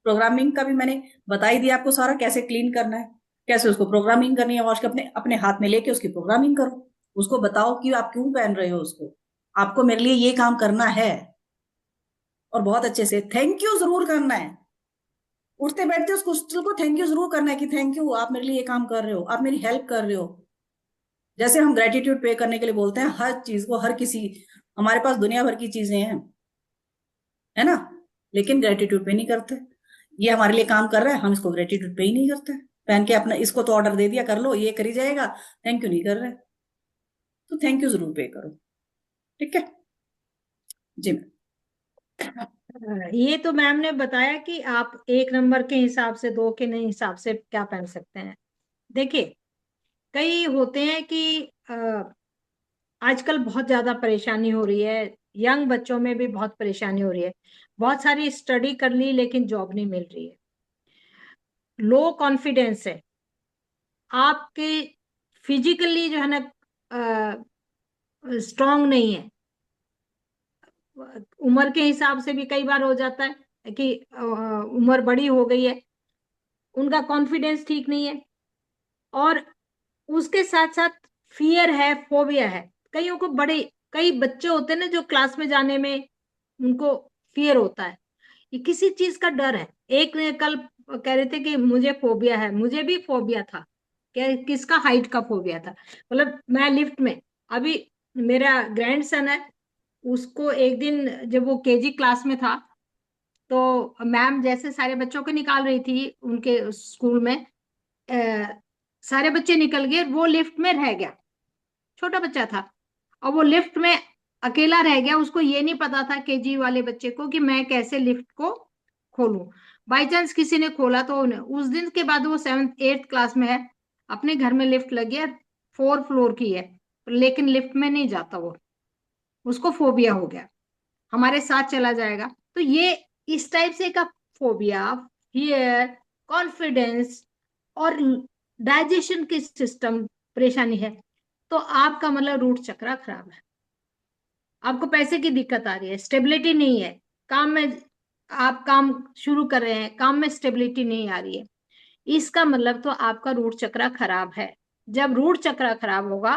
प्रोग्रामिंग का भी मैंने बता ही दिया आपको सारा, कैसे क्लीन करना है, कैसे उसको प्रोग्रामिंग करनी है, वॉश के अपने अपने हाथ में लेके उसकी प्रोग्रामिंग करो, उसको बताओ कि आप क्यों पहन रहे हो उसको, आपको मेरे लिए ये काम करना है, और बहुत अच्छे से थैंक यू जरूर करना है, उठते बैठते उस क्रिस्टल को थैंक यू जरूर करना है कि थैंक यू, आप मेरे लिए ये काम कर रहे हो, आप मेरी हेल्प कर रहे हो। जैसे हम ग्रेटिट्यूड पे करने के लिए बोलते हैं हर चीज को, हर किसी, हमारे पास दुनिया भर की चीजें हैं, है ना, लेकिन ग्रेटिट्यूड पे नहीं करते। ये हमारे लिए काम कर रहा है, हम इसको ग्रेटिट्यूड पे ही नहीं करते, पहन के अपना इसको तो ऑर्डर दे दिया कर लो, ये करी जाएगा, थैंक यू नहीं कर रहे, तो थैंक यू जरूर पे करो, ठीक है जी मैम। ये तो मैम ने बताया कि आप 1 नंबर के हिसाब से, 2 के नहीं हिसाब से क्या पहन सकते हैं। देखिए, कई होते हैं कि आजकल बहुत ज्यादा परेशानी हो रही है, यंग बच्चों में भी बहुत परेशानी हो रही है, बहुत सारी स्टडी कर ली लेकिन जॉब नहीं मिल रही है, लो कॉन्फिडेंस है आपके, फिजिकली जो है ना स्ट्रांग नहीं है, उम्र के हिसाब से भी कई बार हो जाता है कि उम्र बड़ी हो गई है, उनका कॉन्फिडेंस ठीक नहीं है, और उसके साथ साथ फियर है, फोबिया है। कईयों को बड़े, कई बच्चे होते हैं ना जो क्लास में जाने में उनको फियर होता है, ये किसी चीज का डर है। एक ने कल कह रहे थे कि मुझे फोबिया है, मुझे भी फोबिया था, क्या किसका, हाइट का फोबिया था। मतलब मैं लिफ्ट में, अभी मेरा ग्रैंड सन है, उसको एक दिन जब वो केजी क्लास में था, तो मैम जैसे सारे बच्चों को निकाल रही थी उनके स्कूल में, सारे बच्चे निकल गए, वो लिफ्ट में रह गया, छोटा बच्चा था, और वो लिफ्ट में अकेला रह गया, उसको ये नहीं पता था केजी वाले बच्चे को कि मैं कैसे लिफ्ट को खोलूं। बाई चांस किसी ने खोला, तो उस दिन के बाद वो 7th 8th क्लास में है, अपने घर में लिफ्ट लगी है, 4 फ्लोर की है, लेकिन लिफ्ट में नहीं जाता वो। उसको फोबिया हो गया, हमारे साथ चला जाएगा। तो ये इस टाइप से का फोबिया, फियर, कॉन्फिडेंस और डाइजेशन के सिस्टम परेशानी है, तो आपका मतलब रूट चक्रा खराब है। आपको पैसे की दिक्कत आ रही है, स्टेबिलिटी नहीं है काम में, आप काम शुरू कर रहे हैं, काम में स्टेबिलिटी नहीं आ रही है, इसका मतलब तो आपका रूट चक्रा खराब है। जब रूट चक्रा खराब होगा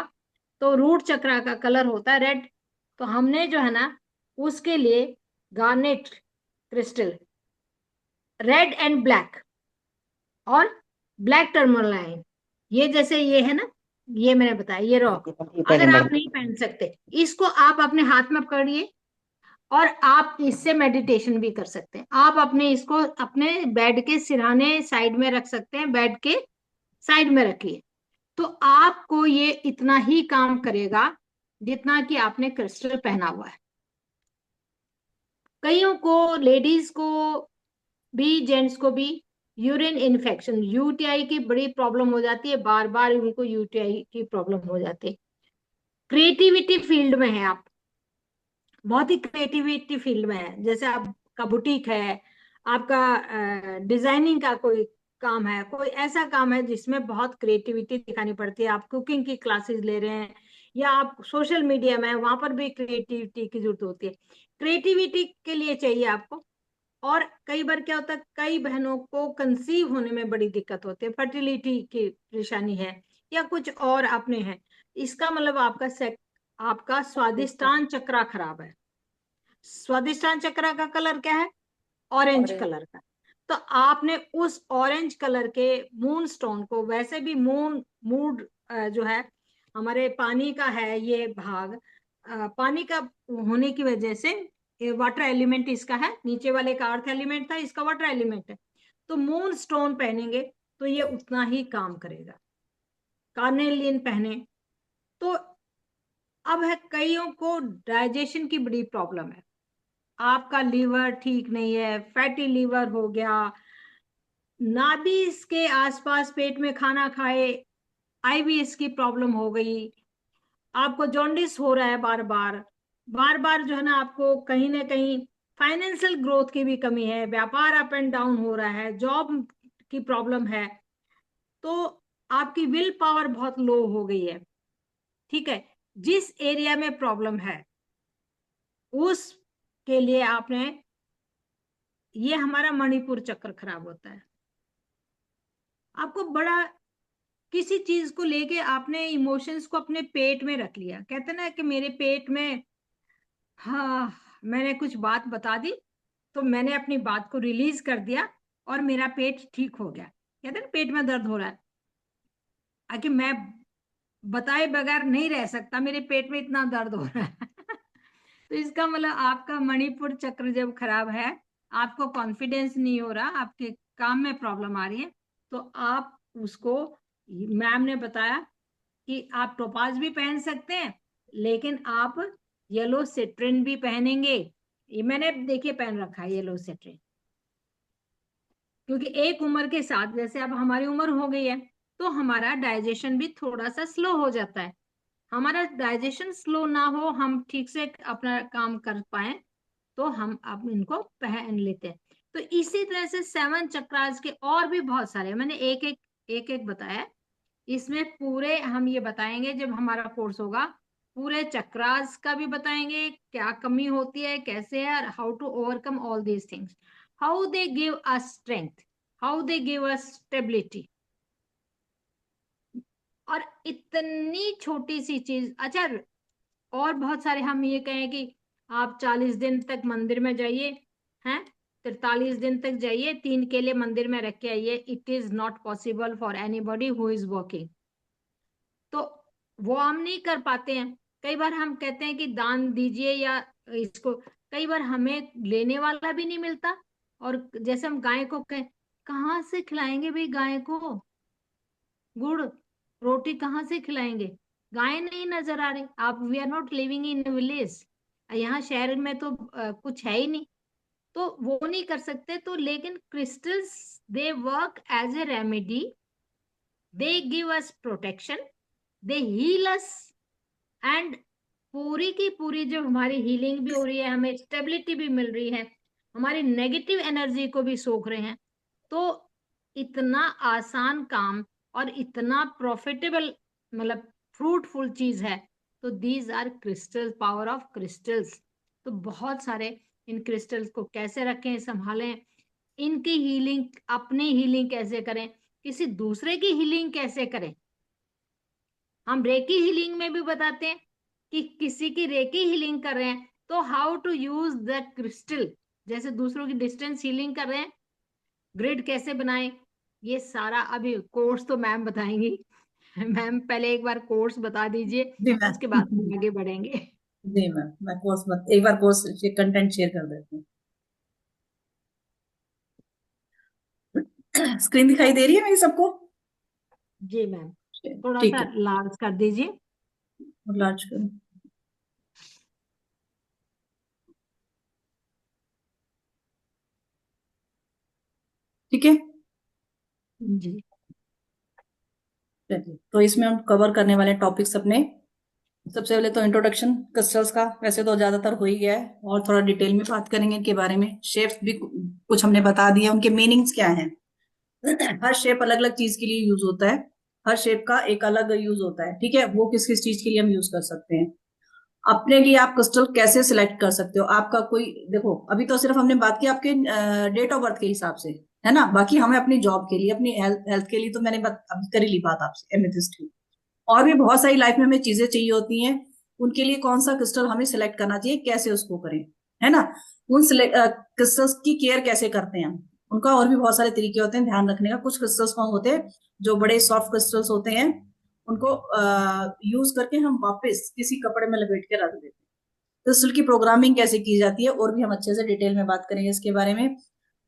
तो रूट चक्रा का कलर होता है रेड। तो हमने जो है ना उसके लिए garnet crystal, red and black और ब्लैक टर्मोलाइन, ये जैसे ये है ना, ये मैंने बताया ये रॉक, अगर आप नहीं पहन सकते इसको आप अपने हाथ में पकड़िए और आप इससे मेडिटेशन भी कर सकते हैं। आप अपने इसको अपने बेड के सिरहाने साइड में रख सकते हैं, बेड के साइड में रखिए, तो आपको ये इतना ही काम करेगा जितना कि आपने क्रिस्टल पहना हुआ है। कईयों को, लेडीज को भी, जेंट्स को भी यूरिन इन्फेक्शन, यूटीआई की बड़ी प्रॉब्लम हो जाती है, बार बार उनको यूटीआई की प्रॉब्लम हो जाती है। क्रिएटिविटी फील्ड में है आप, बहुत ही क्रिएटिविटी फील्ड में है, जैसे आपका बुटीक है, आपका डिजाइनिंग का कोई काम है, कोई ऐसा काम है जिसमें बहुत क्रिएटिविटी दिखानी पड़ती है, आप कुकिंग की क्लासेस ले रहे हैं या आप सोशल मीडिया में, वहां पर भी क्रिएटिविटी की जरूरत होती है। क्रिएटिविटी के लिए चाहिए आपको। और कई बार क्या होता है, कई बहनों को कंसीव होने में बड़ी दिक्कत होती है, फर्टिलिटी की परेशानी है या कुछ और अपने है, इसका मतलब आपका स्वादिष्टान चक्रा खराब है। स्वादिष्टान चक्रा का कलर क्या है? ऑरेंज कलर का। तो आपने उस ऑरेंज कलर के मून स्टोन को, वैसे भी मूड जो है हमारे पानी का है, ये भाग पानी का होने की वजह से वाटर एलिमेंट इसका है, नीचे वाले का अर्थ एलिमेंट था, इसका वाटर एलिमेंट है, तो मून स्टोन पहनेंगे तो ये उतना ही काम करेगा। कार्नेलियन पहने तो, अब है कईयों को डाइजेशन की बड़ी प्रॉब्लम है, आपका लीवर ठीक नहीं है, फैटी लीवर हो गया, नाभि के आसपास पेट में खाना खाए आईबीएस की प्रॉब्लम हो गई, आपको जॉन्डिस हो रहा है बार बार, बार बार जो है ना आपको कहीं ना कहीं फाइनेंशियल ग्रोथ की भी कमी है, व्यापार अप एंड डाउन हो रहा है, जॉब की प्रॉब्लम है, तो आपकी विल पावर बहुत लो हो गई है। ठीक है, जिस एरिया में प्रॉब्लम है उस के लिए आपने, ये हमारा मणिपुर चक्र खराब होता है। आपको बड़ा किसी चीज को लेके आपने इमोशंस को अपने पेट में रख लिया, कहते ना कि मेरे पेट में, हाँ मैंने कुछ बात बता दी तो मैंने अपनी बात को रिलीज कर दिया और मेरा पेट ठीक हो गया। कहते ना पेट में दर्द हो रहा है, आखिर मैं बताए बगैर नहीं रह सकता, मेरे पेट में इतना दर्द हो रहा है तो इसका मतलब आपका मणिपुर चक्र जब खराब है, आपको कॉन्फिडेंस नहीं हो रहा, आपके काम में प्रॉब्लम आ रही है, तो आप उसको, मैम ने बताया कि आप टोपाज भी पहन सकते हैं, लेकिन आप येलो सिट्रिन भी पहनेंगे। ये मैंने देखिए पहन रखा है येलो सिट्रिन, क्योंकि एक उम्र के साथ, जैसे अब हमारी उम्र हो गई है तो हमारा डाइजेशन भी थोड़ा सा स्लो हो जाता है। हमारा डाइजेशन स्लो ना हो, हम ठीक से अपना काम कर पाए, तो हम अब इनको पहन लेते हैं। तो इसी तरह से 7 चक्रास के और भी बहुत सारे, मैंने एक एक बताया, इसमें पूरे हम ये बताएंगे जब हमारा कोर्स होगा, पूरे चक्रास का भी बताएंगे, क्या कमी होती है, कैसे है, how to overcome all these things, how they give us strength, how they give us stability. और इतनी छोटी सी चीज, अच्छा और बहुत सारे, हम ये कहें कि आप 40 दिन तक मंदिर में जाइए, हैं 43 दिन तक जाइए, 3 केले मंदिर में रख के आइए, it is not possible for anybody who is working. तो वो हम नहीं कर पाते हैं। कई बार हम कहते हैं कि दान दीजिए या इसको, कई बार हमें लेने वाला भी नहीं मिलता, और जैसे हम गाय को कहाँ से खिलाएंगे भाई, गाय को गुड़ रोटी कहाँ से खिलाएंगे, गाय नहीं नजर आ रही, आप, we are not living in village, यहाँ शहर में तो कुछ है ही नहीं, तो वो नहीं कर सकते। तो लेकिन crystals, they work as a remedy, they give us protection, they heal us and पूरी की पूरी जो हमारी हीलिंग भी हो रही है, हमें स्टेबिलिटी भी मिल रही है, हमारी नेगेटिव एनर्जी को भी सोख रहे हैं। तो इतना आसान काम और इतना प्रॉफिटेबल, मतलब फ्रूटफुल चीज है। तो these are crystal, power of crystals. तो बहुत सारे इन क्रिस्टल्स को कैसे रखें, संभालें, इनकी हीलिंग, अपनी हीलिंग कैसे करें, किसी दूसरे की हीलिंग कैसे करें। हम रेकी हीलिंग में भी बताते हैं कि किसी की रेकी हीलिंग कर रहे हैं तो how to use the crystal, जैसे दूसरों की डिस्टेंस हीलिंग कर रहे हैं, ग्रिड कैसे बनाएं, ये सारा अभी कोर्स तो मैम बताएंगी। मैम पहले एक बार कोर्स बता दीजिए, जी उसके बाद मैम। हम आगे बढ़ेंगे। जी मैम, मैं कोर्स एक बार कोर्स कंटेंट शेयर कर देती हूँ। स्क्रीन दिखाई दे रही है मेरी सबको? जी मैम, थोड़ा ठीक सा है, लार्ज कर दीजिए। लार्ज करूँ? ठीक है। जी चलिए, तो इसमें हम कवर करने वाले टॉपिक्स अपने, सबसे पहले तो इंट्रोडक्शन क्रिस्टल्स का, वैसे तो ज्यादातर हो ही गया है, और थोड़ा डिटेल में बात करेंगे इनके बारे में। शेप्स भी कुछ हमने बता दिया, उनके मीनिंग्स क्या हैं। हर शेप अलग अलग चीज के लिए यूज होता है, हर शेप का एक अलग यूज होता है, ठीक है, वो किस किस चीज के लिए हम यूज कर सकते हैं। अपने लिए आप क्रिस्टल कैसे सिलेक्ट कर सकते हो, आपका कोई, देखो अभी तो सिर्फ हमने बात की आपके डेट ऑफ बर्थ के हिसाब से, है ना, बाकी हमें अपनी जॉब के लिए, अपनी हेल्थ के लिए तो मैंने अभी कर ही ली बात आपसे एमेथिस्ट की। और भी बहुत सारी लाइफ में हमें चीजें चाहिए होती हैं, उनके लिए कौन सा क्रिस्टल हमें सिलेक्ट करना चाहिए, कैसे उसको करें, है ना। उन क्रिस्टल्स की केयर कैसे करते हैं हम, उनका और भी बहुत सारे तरीके होते हैं ध्यान रखने का। कुछ क्रिस्टल्स कौन होते हैं, जो बड़े सॉफ्ट क्रिस्टल्स होते हैं, उनको यूज करके हम वापस किसी कपड़े में लपेट के रख देते हैं। क्रिस्टल की प्रोग्रामिंग कैसे की जाती है, और भी हम अच्छे से डिटेल में बात करेंगे इसके बारे में।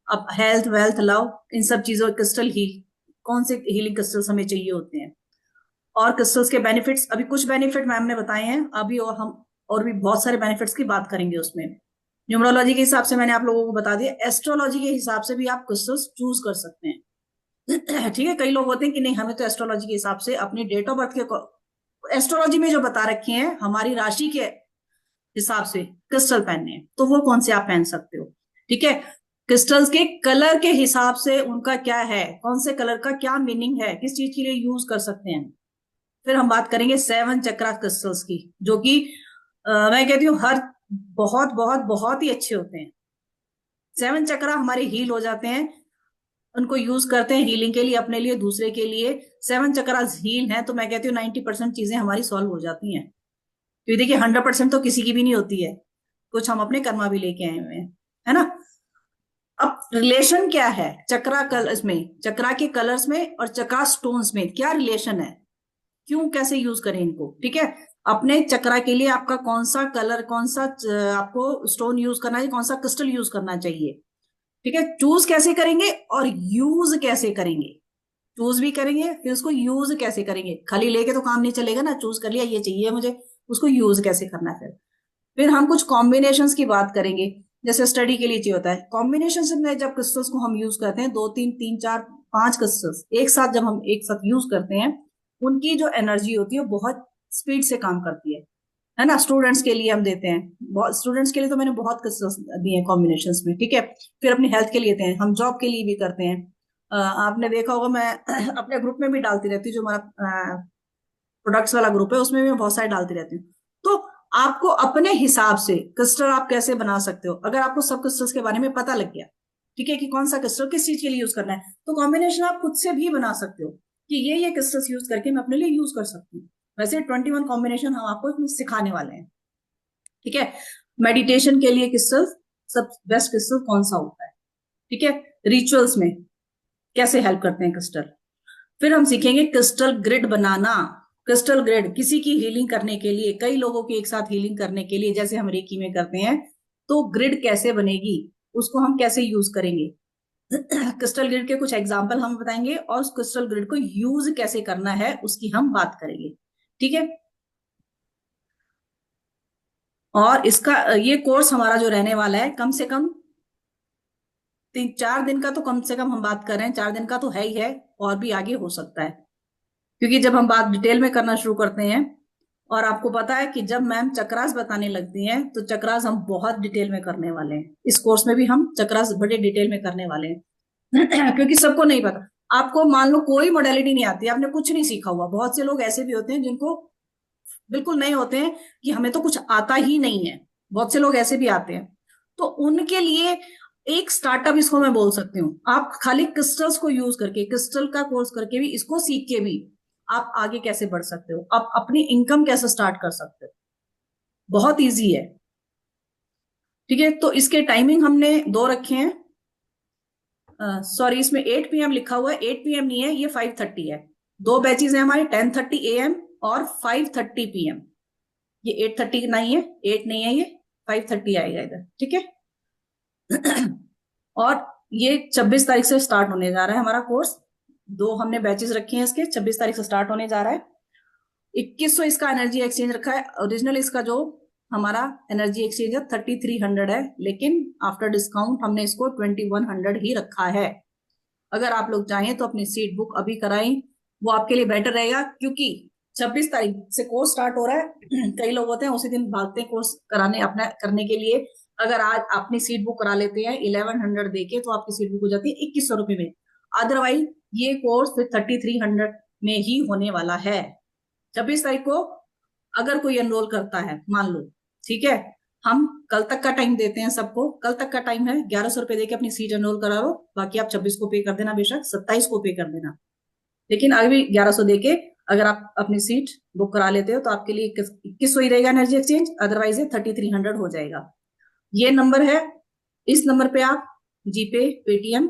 अब हेल्थ, वेल्थ, लव, इन सब चीजों, क्रिस्टल हील, कौन से हीलिंग क्रिस्टल्स हमें चाहिए होते हैं, और क्रिस्टल्स के बेनिफिट्स, अभी कुछ बेनिफिट मैम ने बताए हैं, अभी और हम और भी बहुत सारे बेनिफिट्स की बात करेंगे उसमें। न्यूमरोलॉजी के हिसाब से मैंने आप लोगों को बता दिया, एस्ट्रोलॉजी के हिसाब से भी आप क्रिस्टल्स चूज कर सकते हैं। ठीक है, कई लोग होते हैं कि नहीं, हमें तो एस्ट्रोलॉजी के हिसाब से अपनी डेट ऑफ बर्थ के, एस्ट्रोलॉजी में जो बता रखे हैं हमारी राशि के हिसाब से क्रिस्टल पहनने हैं, तो वो कौन से आप पहन सकते हो। ठीक है, क्रिस्टल्स के कलर के हिसाब से उनका क्या है, कौन से कलर का क्या मीनिंग है, किस चीज के लिए यूज कर सकते हैं। फिर हम बात करेंगे 7 चक्रा क्रिस्टल्स की, जो कि मैं कहती हूँ हर बहुत बहुत बहुत ही अच्छे होते हैं। 7 चक्रा हमारे हील हो जाते हैं, उनको यूज करते हैं हीलिंग के लिए, अपने लिए, दूसरे के लिए। 7 चक्रा हील है तो मैं कहती हूँ 90% चीजें हमारी सॉल्व हो जाती हैं। क्योंकि देखिए 100% तो किसी की भी नहीं होती है, कुछ हम अपने कर्मा भी लेके आए हुए हैं, है ना। अब रिलेशन क्या है चक्रा कलर्स में, चक्रा के कलर्स में और चक्रा स्टोन्स में क्या रिलेशन है, क्यों, कैसे यूज करें इनको। ठीक है, अपने चक्रा के लिए आपका कौन सा कलर, कौन सा आपको स्टोन यूज करना चाहिए, कौन सा क्रिस्टल यूज करना चाहिए। ठीक है, चूज कैसे करेंगे और यूज कैसे करेंगे। चूज भी करेंगे, फिर उसको यूज कैसे करेंगे, खाली लेके तो काम नहीं चलेगा ना, चूज कर लिया ये चाहिए मुझे, उसको यूज कैसे करना है। फिर हम कुछ कॉम्बिनेशंस की बात करेंगे, जैसे स्टडी के लिए चाहिए होता है कॉम्बिनेशन में, जब क्रिस्टल्स को हम यूज करते हैं, 2 3 3 4 5 क्रिस्टल्स एक साथ जब हम एक साथ यूज करते हैं, उनकी जो एनर्जी होती है वो बहुत स्पीड से काम करती है ना। स्टूडेंट्स के लिए हम देते हैं, बहुत स्टूडेंट्स के लिए तो मैंने बहुत क्रिस्टल्स दिए हैं कॉम्बिनेशन में। ठीक है, फिर अपनी हेल्थ के लिए देते हैं, हम जॉब के लिए भी करते हैं। आपने देखा होगा, मैं अपने ग्रुप में भी डालती रहती हूँ, जो हमारा प्रोडक्ट्स वाला ग्रुप है उसमें भी मैं बहुत सारे डालती रहती हूँ। तो आपको अपने हिसाब से क्रिस्टल आप कैसे बना सकते हो, अगर आपको सब क्रिस्टल्स के बारे में पता लग गया, ठीक है, कि कौन सा क्रिस्टल किस चीज के लिए यूज करना है, तो कॉम्बिनेशन आप खुद से भी बना सकते हो कि ये क्रिस्टल्स यूज करके मैं अपने लिए यूज कर सकती हूँ। वैसे 21 कॉम्बिनेशन हम आपको इसमें सिखाने वाले हैं। ठीक है, मेडिटेशन के लिए क्रिस्टल, सब बेस्ट क्रिस्टल कौन सा होता है। ठीक है, रिचुअल्स में कैसे हेल्प करते हैं क्रिस्टल। फिर हम सीखेंगे क्रिस्टल ग्रिड बनाना। क्रिस्टल ग्रिड किसी की हीलिंग करने के लिए, कई लोगों की एक साथ हीलिंग करने के लिए, जैसे हम रेकी में करते हैं, तो ग्रिड कैसे बनेगी, उसको हम कैसे यूज करेंगे। क्रिस्टल ग्रिड के कुछ एग्जाम्पल हम बताएंगे, और उस क्रिस्टल ग्रिड को यूज कैसे करना है उसकी हम बात करेंगे। ठीक है, और इसका ये कोर्स हमारा जो रहने वाला है, कम से कम 4 दिन का तो कम से कम हम बात कर रहे हैं, 4 दिन का तो है ही है, और भी आगे हो सकता है, क्योंकि जब हम बात डिटेल में करना शुरू करते हैं और आपको पता है कि जब मैम चक्रास बताने लगती हैं तो चक्रास हम बहुत डिटेल में करने वाले हैं। इस कोर्स में भी हम चक्रास बड़े डिटेल में करने वाले हैं क्योंकि सबको नहीं पता। आपको मान लो कोई मॉडलिटी नहीं आती, आपने कुछ नहीं सीखा हुआ, बहुत से लोग ऐसे भी होते हैं जिनको बिल्कुल नहीं होते हैं कि हमें तो कुछ आता ही नहीं है, बहुत से लोग ऐसे भी आते हैं। तो उनके लिए एक स्टार्टअप इसको मैं बोल सकती हूँ। आप खाली क्रिस्टल्स को यूज करके, क्रिस्टल का कोर्स करके भी, इसको सीख के भी आप आगे कैसे बढ़ सकते हो, आप अपनी इनकम कैसे स्टार्ट कर सकते हो, बहुत इजी है। ठीक है, तो इसके टाइमिंग हमने 2 रखे हैं। सॉरी, इसमें 8 PM लिखा हुआ है, 8 PM नहीं है, ये 5:30 है। 2 बैचेज है हमारे, 10:30 AM और 5:30 PM। ये 8:30 नहीं है, 8 नहीं है, ये 5:30 आएगा इधर। ठीक है और ये 26 तारीख से स्टार्ट होने जा रहा है हमारा कोर्स। 2 हमने बैचेस रखे हैं इसके, 26 तारीख से स्टार्ट होने जा रहा है। 2100 इसका एनर्जी एक्सचेंज रखा है। ओरिजिनल इसका जो हमारा एनर्जी एक्सचेंज है 3300 है, लेकिन आफ्टर डिस्काउंट हमने इसको 2100 ही रखा है। अगर आप लोग चाहें तो अपनी सीट बुक अभी कराएं, वो आपके लिए बेटर रहेगा, क्योंकि 26 तारीख से कोर्स स्टार्ट हो रहा है। कई लोग होते हैं उसी दिन भागते हैं कोर्स कराने, अपना करने के लिए। अगर आज अपनी सीट बुक करा लेते हैं 1100 देके, तो आपकी सीट बुक हो जाती है 2100 में। अदरवाइज ये कोर्स फिर 3300 में ही होने वाला है 26 तारीख को। अगर कोई एनरोल करता है मान लो, ठीक है, हम कल तक का टाइम देते हैं सबको। कल तक का टाइम है, 1100 रुपए देके अपनी सीट एनरोल करा लो। बाकी आप 26 को पे कर देना, बेशक 27 को पे कर देना, लेकिन अभी 1100 देके अगर आप अपनी सीट बुक करा लेते हो तो आपके लिए 2100 ही रहेगा एनर्जी एक्सचेंज, अदरवाइज 3300 हो जाएगा। ये नंबर है, इस नंबर पे आप जीपे, पेटीएम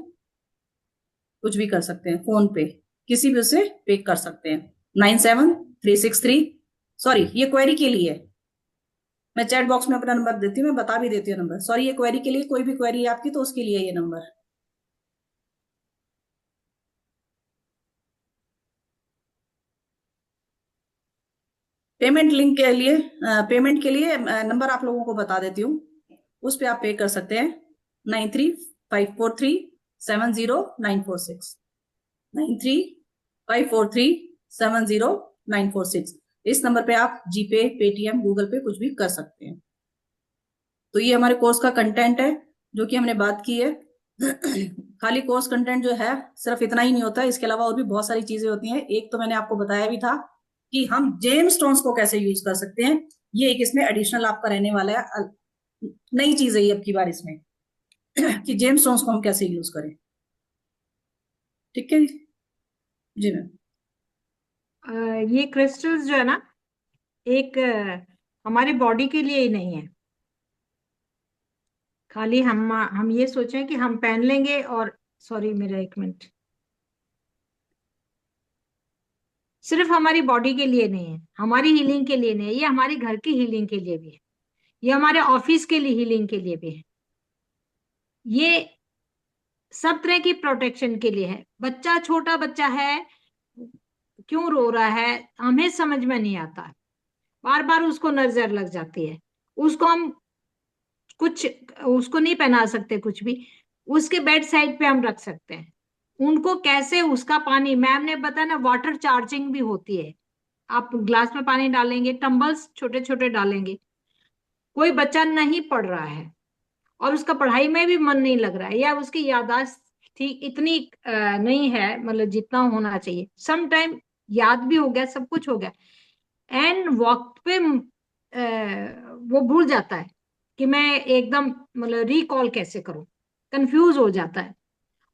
कुछ भी कर सकते हैं, फोन पे किसी भी से पे कर सकते हैं। 97363, सॉरी ये क्वेरी के लिए, मैं चैट बॉक्स में अपना नंबर देती हूँ, मैं बता भी देती हूँ नंबर। सॉरी, ये क्वेरी के लिए, कोई भी क्वेरी है आपकी तो उसके लिए ये नंबर। पेमेंट लिंक के लिए, पेमेंट के लिए नंबर आप लोगों को बता देती हूँ, उस पर आप पे कर सकते हैं। 9354370946, 9354370946। इस नंबर पे आप जीपे, पेटीएम, गूगल पे कुछ भी कर सकते हैं। तो ये हमारे कोर्स का कंटेंट है जो कि हमने बात की है। खाली कोर्स कंटेंट जो है सिर्फ इतना ही नहीं होता, इसके अलावा और भी बहुत सारी चीजें होती हैं। एक तो मैंने आपको बताया भी था कि हम जेम स्टोन्स को कैसे यूज कर सकते हैं, ये एक इसमें एडिशनल आपका रहने वाला है, नई चीज है ये अब की बार इसमें कि जेम स्टोन्स को हम कैसे यूज करें। ठीक है जी मैम। ये क्रिस्टल्स जो है ना, एक हमारी बॉडी के लिए ही नहीं है। खाली हम ये सोचें कि हम पहन लेंगे और, सॉरी मेरा 1 मिनट, सिर्फ हमारी बॉडी के लिए नहीं है, हमारी हीलिंग के लिए नहीं है, ये हमारे घर की हीलिंग के लिए भी है, ये हमारे ऑफिस के लिए हीलिंग के लिए भी है, ये सब तरह की प्रोटेक्शन के लिए है। बच्चा, छोटा बच्चा है, क्यों रो रहा है हमें समझ में नहीं आता है, बार बार उसको नजर लग जाती है, उसको हम कुछ, उसको नहीं पहना सकते कुछ भी, उसके बेड साइड पे हम रख सकते हैं। उनको कैसे, उसका पानी, मैम ने बताया ना, वाटर चार्जिंग भी होती है। आप ग्लास में पानी डालेंगे, टंबल्स छोटे छोटे डालेंगे, कोई बच्चा नहीं पढ़ रहा है और उसका पढ़ाई में भी मन नहीं लग रहा है, या उसकी याददाश्त ठीक इतनी नहीं है, मतलब जितना होना चाहिए, सम टाइम याद भी हो गया, सब कुछ हो गया, एंड वक्त पे वो भूल जाता है कि मैं एकदम, मतलब रिकॉल कैसे करूं, कंफ्यूज हो जाता है।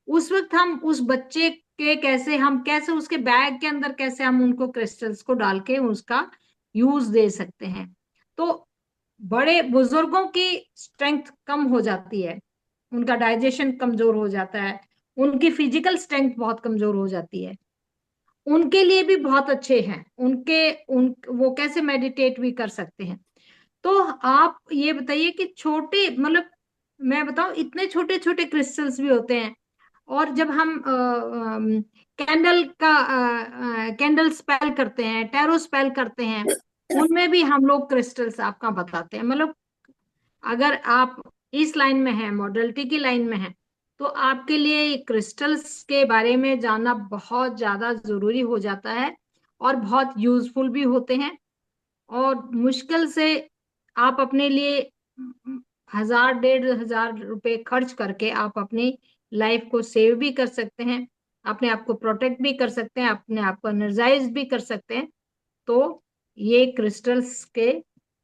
उस वक्त हम उस बच्चे के कैसे, हम कैसे उसके बैग के अंदर कैसे हम उनको क्रिस्टल्स को डाल के उसका यूज दे सकते हैं। तो बड़े बुजुर्गों की स्ट्रेंथ कम हो जाती है, उनका डाइजेशन कमजोर हो जाता है, उनकी फिजिकल स्ट्रेंथ बहुत कमजोर हो जाती है, उनके लिए भी बहुत अच्छे हैं। वो कैसे मेडिटेट भी कर सकते हैं। तो आप ये बताइए कि छोटे, मतलब मैं बताऊं, इतने छोटे छोटे क्रिस्टल्स भी होते हैं। और जब हम कैंडल स्पेल करते हैं, टैरो स्पेल करते हैं, उनमें भी हम लोग क्रिस्टल्स आपका बताते हैं। मतलब अगर आप इस लाइन में हैं, मॉडलिटी की लाइन में हैं, तो आपके लिए क्रिस्टल्स के बारे में जानना बहुत ज्यादा जरूरी हो जाता है और बहुत यूजफुल भी होते हैं। और मुश्किल से आप अपने लिए 1000-1500 रुपए खर्च करके आप अपनी लाइफ को सेव भी कर सकते हैं, अपने आप को प्रोटेक्ट भी कर सकते हैं, अपने आप को एनर्जाइज भी कर सकते हैं। तो ये क्रिस्टल्स के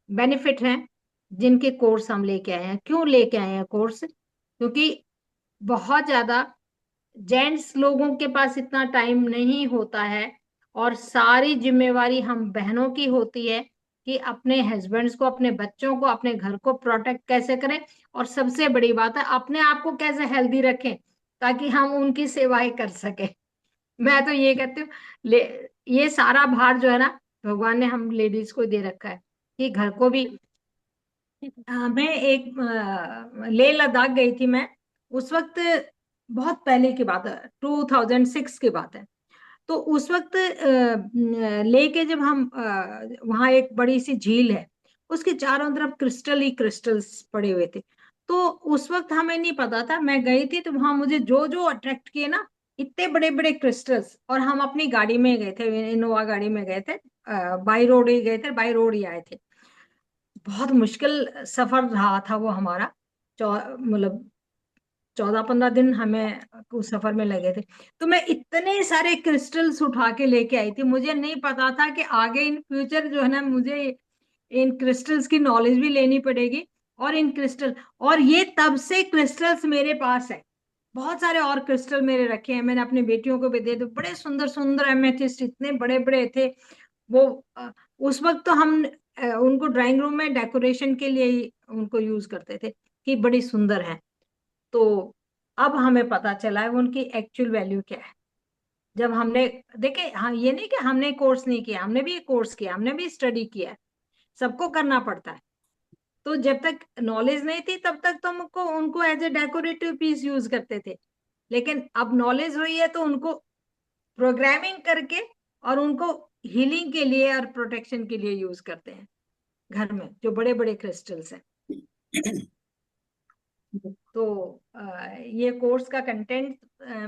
बेनिफिट हैं जिनके कोर्स हम लेके आए हैं। क्यों लेके आए हैं कोर्स? क्योंकि बहुत ज्यादा जेंट्स लोगों के पास इतना टाइम नहीं होता है और सारी जिम्मेवारी हम बहनों की होती है कि अपने हस्बैंड्स को, अपने बच्चों को, अपने घर को प्रोटेक्ट कैसे करें, और सबसे बड़ी बात है अपने आप को कैसे हेल्दी रखें ताकि हम उनकी सेवाएं कर सके। मैं तो ये कहती हूँ, ये सारा भार जो है ना, भगवान ने हम लेडीज को दे रखा है कि घर को भी। मैं एक लेह लद्दाख गई थी मैं, उस वक्त बहुत पहले की बात है, 2006 की बात है। तो उस वक्त लेके जब हम वहां एक बड़ी सी झील है, उसके चारों तरफ क्रिस्टल ही क्रिस्टल्स पड़े हुए थे। तो उस वक्त हमें नहीं पता था, मैं गई थी तो वहां मुझे जो जो अट्रैक्ट किए ना, इतने बड़े बड़े क्रिस्टल्स। और हम अपनी गाड़ी में गए थे, इनोवा गाड़ी में गए थे, बाई रोड ही गए थे, बाई रोड ही आए थे। बहुत मुश्किल सफर रहा था वो हमारा, मतलब 14-15 दिन हमें उस सफर में लगे थे। तो मैं इतने सारे क्रिस्टल्स उठा के लेके आई थी, मुझे नहीं पता था कि आगे इन फ्यूचर जो है ना, मुझे इन क्रिस्टल्स की नॉलेज भी लेनी पड़ेगी। और इन क्रिस्टल, और ये तब से क्रिस्टल्स मेरे पास है, बहुत सारे और क्रिस्टल मेरे रखे हैं, मैंने अपनी बेटियों को भी दे दो। बड़े सुंदर सुंदर एमेथिस्ट, इतने बड़े बड़े थे वो। उस वक्त तो हम उनको ड्राइंग रूम में डेकोरेशन के लिए ही उनको यूज करते थे कि बड़ी सुंदर है। तो अब हमें पता चला है उनकी एक्चुअल वैल्यू क्या है। जब हमने देखे, हाँ, ये नहीं कि हमने कोर्स नहीं किया, हमने भी कोर्स किया, हमने भी स्टडी किया है, सबको करना पड़ता है। तो जब तक नॉलेज नहीं थी तब तक तो हमको उनको as a decorative piece use करते थे, लेकिन अब नॉलेज हुई है तो उनको प्रोग्रामिंग करके और उनको हीलिंग के लिए और प्रोटेक्शन के लिए यूज करते हैं घर में, जो बड़े बड़े क्रिस्टल्स हैं। तो ये कोर्स का कंटेंट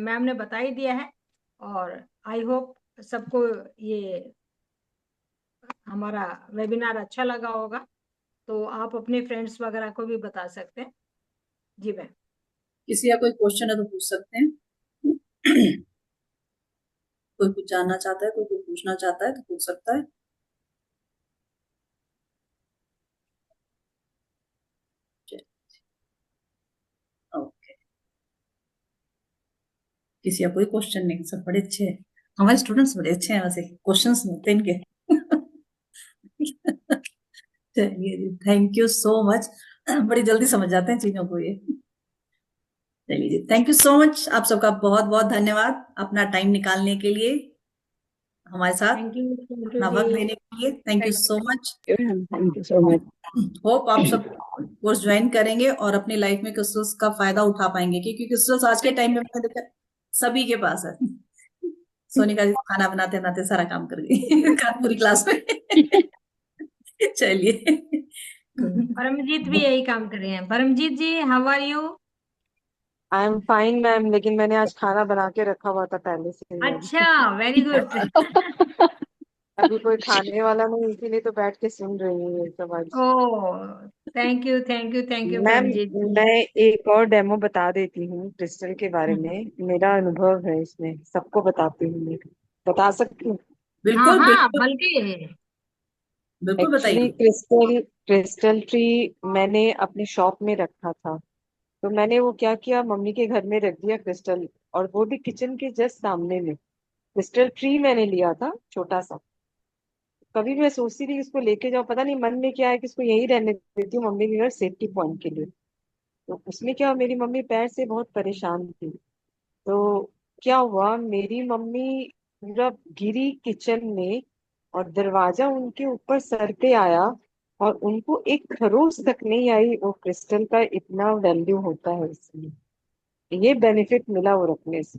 मैम ने बता ही दिया है, और आई होप सबको ये हमारा वेबिनार अच्छा लगा होगा। तो आप अपने फ्रेंड्स वगैरह को भी बता सकते हैं। जी मैम। किसी का कोई क्वेश्चन है तो पूछ सकते हैं। कोई कुछ जानना चाहता है, कोई कुछ पूछना चाहता है तो पूछ सकता है। ओके, किसी का कोई क्वेश्चन नहीं, सब बड़े अच्छे हैं, हमारे स्टूडेंट्स बड़े अच्छे हैं, वैसे क्वेश्चंस होते हैं इनके। चलिए जी, थैंक यू सो मच, बड़ी जल्दी समझ जाते हैं चीजों को ये। चलिए जी, थैंक यू सो मच, आप सबका बहुत बहुत धन्यवाद अपना टाइम निकालने के लिए हमारे साथ, थैंक यू अपना वक्त देने के लिए। Thank you so much. Thank you so much. Hope आप सब कोर्स ज्वाइन करेंगे और अपनी लाइफ में क्रिस्टल्स का फायदा उठा पाएंगे, क्योंकि क्रिस्टल्स आज के टाइम में मैंने देखा सभी के पास है। सोनिका जी खाना बनाते बनाते सारा काम कर गई पूरी क्लास में। चलिए। परमजीत भी यही काम कर रहे हैं। Paramjeet ji, how are you? I am fine ma'am, लेकिन मैंने आज खाना बना के रखा हुआ था पहले से ही। अच्छा, वेरी गुड। अभी कोई खाने वाला नहीं, इसीलिए तो बैठ के सुन रही हूँ ये सब आज। ओ, thank you thank you thank you ma'am, Paramjeet ji. मैं एक और डेमो बता देती हूँ क्रिस्टल के बारे में, मेरा अनुभव है इसमें, सबको बताती हूँ मैं। बता सकती हूँ? हाँ बिल्कुल हाँ, बिल्कुल बल्कि बिल्कुल एक्चुअली बताइए। क्रिस्टल ट्री मैंने अपनी शॉप में रखा था। तो मैंने वो क्या किया, मम्मी के घर में रख दिया क्रिस्टल, और वो भी किचन के जस्ट सामने में। क्रिस्टल ट्री मैंने लिया था छोटा सा। कभी मैं सोचती थी कि इसको लेके जाओ, पता नहीं मन में क्या है कि इसको यही रहने देती हूँ मम्मी के घर, सेफ्टी पॉइंट के लिए। तो उसमें क्या, मेरी मम्मी पैर से बहुत परेशान थी। तो क्या हुआ, मेरी मम्मी पूरा गिरी किचन में, और दरवाजा उनके ऊपर सर पे आया, और उनको एक खरोच तक नहीं आई। वो क्रिस्टल का इतना वैल्यू होता है इसमें, ये बेनिफिट मिला वो रखने से।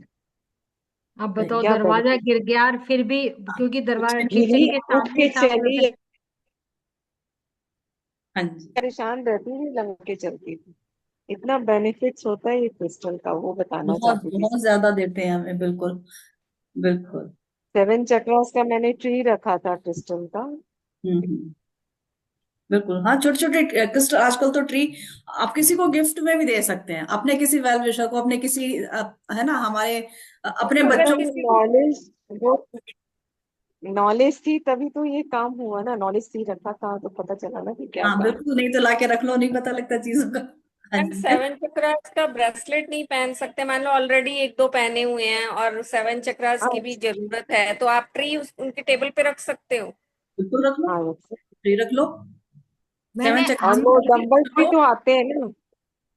अब बताओ, क्या दरवाजा बेनिफिट, गिर गया और फिर भी, क्योंकि दरवाजा गिरी किचन के उठ सामने के था तो चली, फिर। हाँ जी, परेशान रहती थी, लंग के चलती थी। इतना बेनिफिट्स होता है ये क्रिस्टल का, वो बताना बहुत चाहती थी। बहुत ज्यादा देते हैं हमें, बिल्कुल बिल्कुल। 7 चक्रास का मैंने ट्री रखा था क्रिस्टल का। हम्म। बिल्कुल, हाँ, छोटे छोटे क्रिस्टल आजकल तो ट्री आप किसी को गिफ्ट में भी दे सकते हैं, अपने किसी वेल विशर को, अपने किसी है ना, हमारे अपने अगर बच्चों मतलब किसी को नॉलेज, वो नॉलेज थी तभी तो ये काम हुआ ना, नॉलेज थी रखा था तो पता चला ना कि क्या हाँ काम। बिल्कुल, नहीं तो लाके रख लो, नहीं पता लगता चीजों का। हाँ मैम जी, है ना? 7 चक्रास का ब्रेसलेट नहीं पहन सकते, मान लो ऑलरेडी एक दो पहने हुए हैं और 7 चक्रास की भी अच्छा, जरूरत है, तो आप ट्री उनके टेबल पे रख सकते हो। बिल्कुल रख लो, हाँ ट्री रख लो, सेवन मैंने चक्रास और की वो हम ट्री डंबल्स रख भी लो। तो आते हैं ना।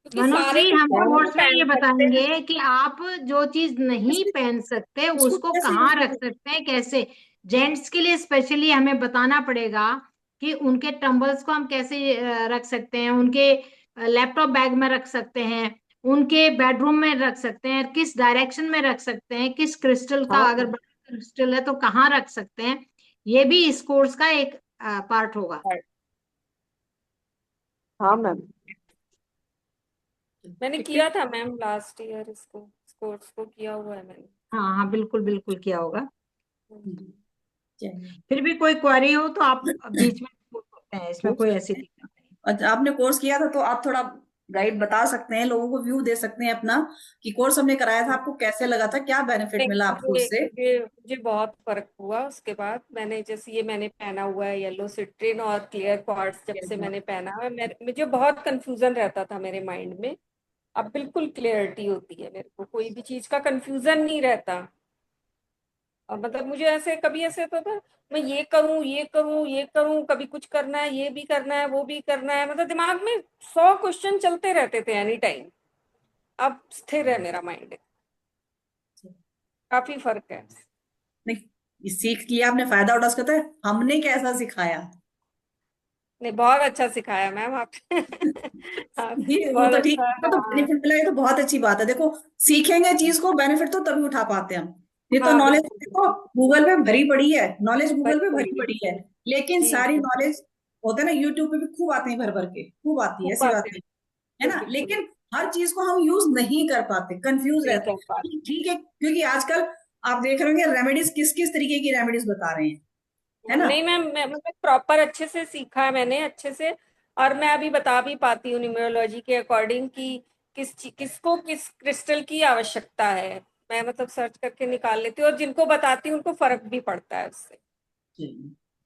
क्योंकि सारे मनोश्री, हम क्रिस्टल नहीं कोर्स में ये पहन सकते हैं। बताएंगे कि आप जो चीज नहीं इसको पहन सकते इसको उसको कैसे यूज कहाँ रख करें? सकते हैं, कैसे। जेंट्स के लिए स्पेशली हमें बताना पड़ेगा कि उनके टंबल्स को हम कैसे रख सकते हैं, उनके लैपटॉप बैग में रख सकते हैं, उनके बेडरूम में रख सकते हैं, किस डायरेक्शन में रख सकते हैं, किस क्रिस्टल का, हाँ अगर बड़ा क्रिस्टल है तो कहाँ रख सकते हैं। ये भी इस कोर्स का एक पार्ट होगा। हाँ मैम। मैंने ठीक है। किया था मैम लास्ट ईयर, इसको इस कोर्स को किया हुआ है मैंने। हाँ हाँ, बिल्कुल बिल्कुल किया होगा। हम्म, चलिए। फिर भी कोई क्वेरी हो तो आप बीच में पूछ सकते हैं, इसमें पूछ कोई ऐसी सकते हैं। दिक्कत नहीं। अच्छा, आपने कोर्स किया था तो आप थोड़ा गाइड बता सकते हैं, लोगों को व्यू दे सकते हैं अपना, कि कोर्स हमने कराया था, आपको कैसे लगा था, क्या बेनिफिट नहीं, मिला आपको मुझे उससे? मुझे मुझे बहुत फर्क हुआ उसके बाद। मैंने जैसे ये मैंने पहना हुआ है येलो सिट्रिन और क्लियर क्वार्ट्ज, जब से मैंने पहना है मुझे बहुत कंफ्यूजन रहता था मेरे माइंड में। अब बिल्कुल क्लियरिटी होती है, मेरे को कोई भी चीज का कंफ्यूजन नहीं रहता। और मतलब मुझे ऐसे कभी ऐसे होता था, मैं ये करूं ये करूं ये करूं, कभी कुछ करना है, ये भी करना है वो भी करना है, मतलब दिमाग में 100 क्वेश्चन चलते रहते थे एनी टाइम। अब स्थिर है मेरा माइंड, काफी फर्क है। नहीं, ये सीख लिया आपने, फायदा उठा सकते हैं, हमने कैसा सिखाया। नहीं, बहुत अच्छा सिखाया मैम आप। हाँ, ये वो बहुत तो ठीक, अच्छा। इसका तो हाँ बेनिफिट मिला, ये तो बहुत अच्छी बात है। देखो, सीखेंगे चीज को, बेनिफिट तो तभी उठा पाते हैं हम। ये तो हाँ, नॉलेज बिल्कुल देखो, गूगल पे भरी पड़ी है, नॉलेज गूगल बड़ी पे भरी बड़ी है। पड़ी है, लेकिन जी सारी जी, नॉलेज होता है ना, यूट्यूब पे भी खूब आते हैं, भर भर के खूब आती है, खूब ऐसी बात बातें। नहीं है ना, बिल्कुल लेकिन हर चीज को हम यूज नहीं कर पाते, कंफ्यूज नहीं रहते कर हैं। पाते। ठीक है, क्योंकि आजकल आप देख रहे होंगे रेमेडीज किस किस तरीके की रेमेडीज बता रहे हैं, है ना? नहीं मैम, मैं मतलब प्रॉपर अच्छे से सीखा है मैंने, अच्छे से। और मैं अभी बता भी पाती हूँ न्यूमरोलॉजी के अकॉर्डिंग कि किसको किस क्रिस्टल की आवश्यकता है। मैं मतलब सर्च करके निकाल लेती हूँ, और जिनको बताती हूँ उनको फर्क भी पड़ता है उससे।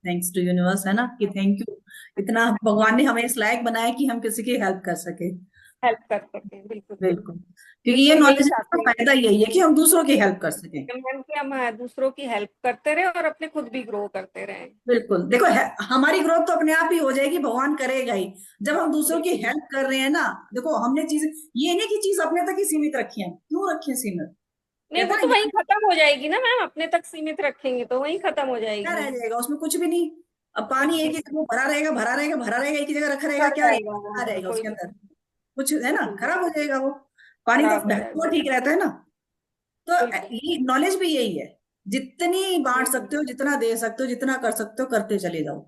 थैंक्स टू यूनिवर्स, है ना, कि थैंक यू, इतना भगवान ने हमें इस लायक बनाया कि हम किसी की हेल्प कर सके। हेल्प कर सकते हैं, बिल्कुल बिल्कुल, क्योंकि ये बिल्कुल यही नॉलेज का चाहते हैं फायदा यही है कि हम दूसरों की हेल्प कर सकें। कि हम दूसरों की हेल्प करते रहे और अपने खुद भी ग्रो करते रहे। बिल्कुल, देखो हमारी ग्रोथ तो अपने आप ही हो जाएगी, भगवान करेगा ही, जब हम दूसरों की बिल्कुल। हेल्प कर रहे हैं ना। देखो, हमने चीज, ये नहीं कि चीज अपने तक ही सीमित रखी है, क्यों रखी है सीमित? नहीं, कहते वो हैं तो ना, वहीं ज्ञान खत्म हो जाएगी ना मैम, अपने तक सीमित रखेंगे तो वहीं खत्म हो क्या जाएगी। रह जाएगा उसमें, कुछ भी नहीं। अब पानी कुछ भी एक ही जगह भरा रहेगा, भरा रहेगा, भरा रहेगा, एक ही जगह रखा रहेगा, कर क्या जाएगा रहेगा, क्या वो, रहेगा कोई उसके भी अंदर? कुछ है ना, बिल्कुल खराब हो बिल्कुल जाएगा वो। पानी तो खराब हो ढका हुआ जाएगा। ठीक रहता है ना। तो बिल्कुल ये नॉलेज भी यही है, जितनी बांट बिल्कुल। सकते हो, जितना दे सकते हो, जितना कर सकते हो, करते चले जाओ।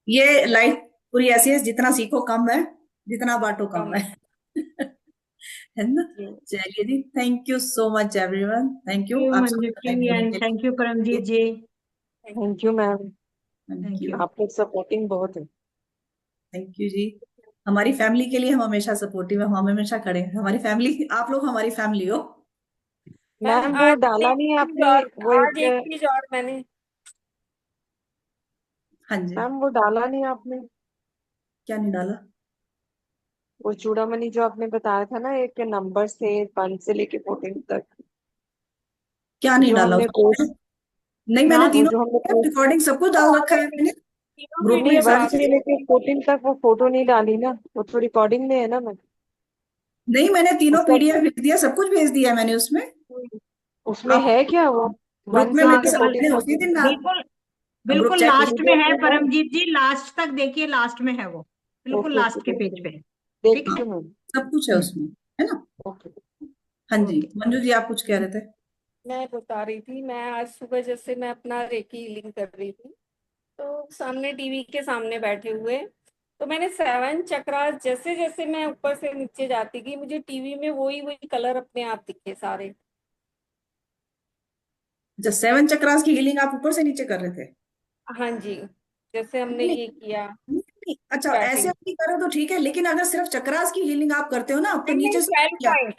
ये लाइफ पूरी ऐसी है, जितना सीखो कम है, जितना बांटो कम कम है। है ना? जी। चलिए जी, thank you so much everyone, thank you you आप सबका टाइम मंजूश्री, देने एंड के थैंक यू लिए। Paramjeet ji. Thank thank you ma'am. Thank thank you, you. आप लोग सपोर्टिंग बहुत है। थैंक यू जी। हमारी फैमिली के लिए हम हमेशा सपोर्टिव है, हम हमेशा खड़े हैं, हमारी फैमिली, आप लोग हमारी फैमिली हो। मैम, मैम वो डाला नहीं आपने, वो आज एक एक, चीज और मैंने, हाँ जी। मैम वो डाला नहीं आपने, क्या नहीं डाला? वो चूड़ामणि जो आपने बताया था ना, एक नंबर से 1 से लेके 14 तक, क्या नहीं जो डाला हमने उसमें? पोस्ट, नहीं, मैंने लास्ट वो तीनों जो हमने पोस्ट, रिकॉर्डिंग सब कुछ डाल रखा है मैंने तीनों ग्रुप में, नहीं पीडीएफ 1 सारी डाल से दी। चीजें। लेके 14 तक वो फोटो नहीं डाली ना, वो तो रिकॉर्डिंग में है ना मैम। नहीं, मैंने तीनों उसका, पीडीएफ भेज दिया, सब कुछ भेज दिया है मैंने उसमें। उसमें आप है क्या वो ग्रुप 1 में से हाँ, लेके मैंने कल 14 मैंने तक? उसी दिन डाल, बिल्कुल ग्रुप बिल्कुल चेक लास्ट में पीडीएफ है में है। परमजीत जी, लास्ट तक देखिए, लास्ट में है वो, बिल्कुल ओके ओके, लास्ट के देखती पेज हूँ, पे है। ठीक हाँ, देखती है। हूँ मैम। सब कुछ है उसमें, है ना? ओके हाँ जी, ओके। मंजू जी, आप कुछ कह रहे थे? मैं बता रही थी, मैं आज सुबह जैसे मैं अपना रेकी हीलिंग कर रही थी, तो सामने टीवी के सामने बैठे हुए, तो मैंने 7 चक्रास, जैसे जैसे मैं ऊपर से नीचे जाती गई मुझे टीवी में वही वही कलर अपने आप दिखे सारे। जब 7 चक्रास की हीलिंग आप ऊपर से नीचे कर रहे थे? हाँ जी, जैसे हमने नहीं, ये किया। अच्छा ऐसे स्टार्टिंग। अपनी करो तो ठीक है, लेकिन अगर सिर्फ चक्रास की हीलिंग आप करते हो ना तो नहीं नीचे नहीं, से 12 क्या? पॉइंट,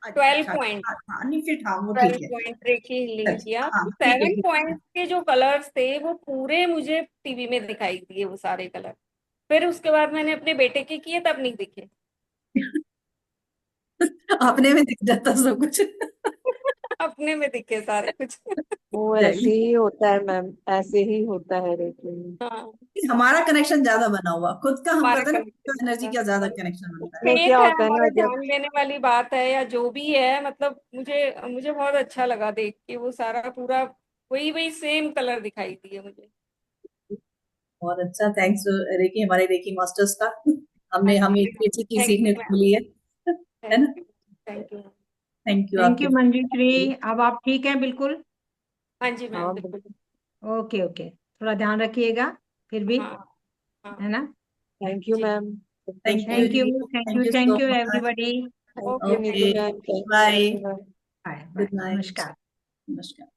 अच्छा 12 अच्छा पॉइंट, हाँ हाँ, नहीं फिर हाँ वो 12 ठीक है। पॉइंट रेखी हीलिंग किया। हाँ तो ठीक है 7 ठीक है। पॉइंट के जो कलर्स थे वो पूरे मुझे टीवी में दिखाई दिए, वो सारे कलर। फिर उसके बाद मैंने अपने बेटे के किए, तब नहीं दिखे। अपने में दिख जाता सब कुछ। अपने में दिखे सारे कुछ। वो ऐसे चलिए, ही होता है मैम, ऐसे ही होता है रेकी में। हाँ, हमारा कनेक्शन ज्यादा बना हुआ खुद का, हम हमारा कहते हैं ना एनर्जी कनेक्शन, का ज्यादा कनेक्शन बनता है। उसमें फेथ क्या है होता है हमारा, ना, जब ध्यान देने वाली बात है या जो भी है, मतलब मुझे मुझे बहुत अच्छा लगा देख के, वो सारा पूरा वही वही सेम कलर दिखाई दिए मुझे। बहुत अच्छा, थैंक्स रेकी, हमारे रेकी मास्टर्स का। हाँ हमने हमें जी, इतनी अच्छी चीज थैंक सीखने यू को मैम, मिली है थैंक ना? You, thank you. Thank you thank आपके। यू मंजूश्री। अब आप ठीक हैं बिल्कुल? हाँ जी मैम, हाँ बिल्कुल। ओके ओके, थोड़ा ध्यान रखिएगा फिर भी, हाँ हाँ है ना? थैंक यू जी, ma'am. Thank you thank you, जी, thank thank you, you so thank you much. Everybody. Thank you okay, thank okay, Neetu you. Ma'am, thank you bye. Everyone. Bye bye, good night. नमस्कार। नमस्कार।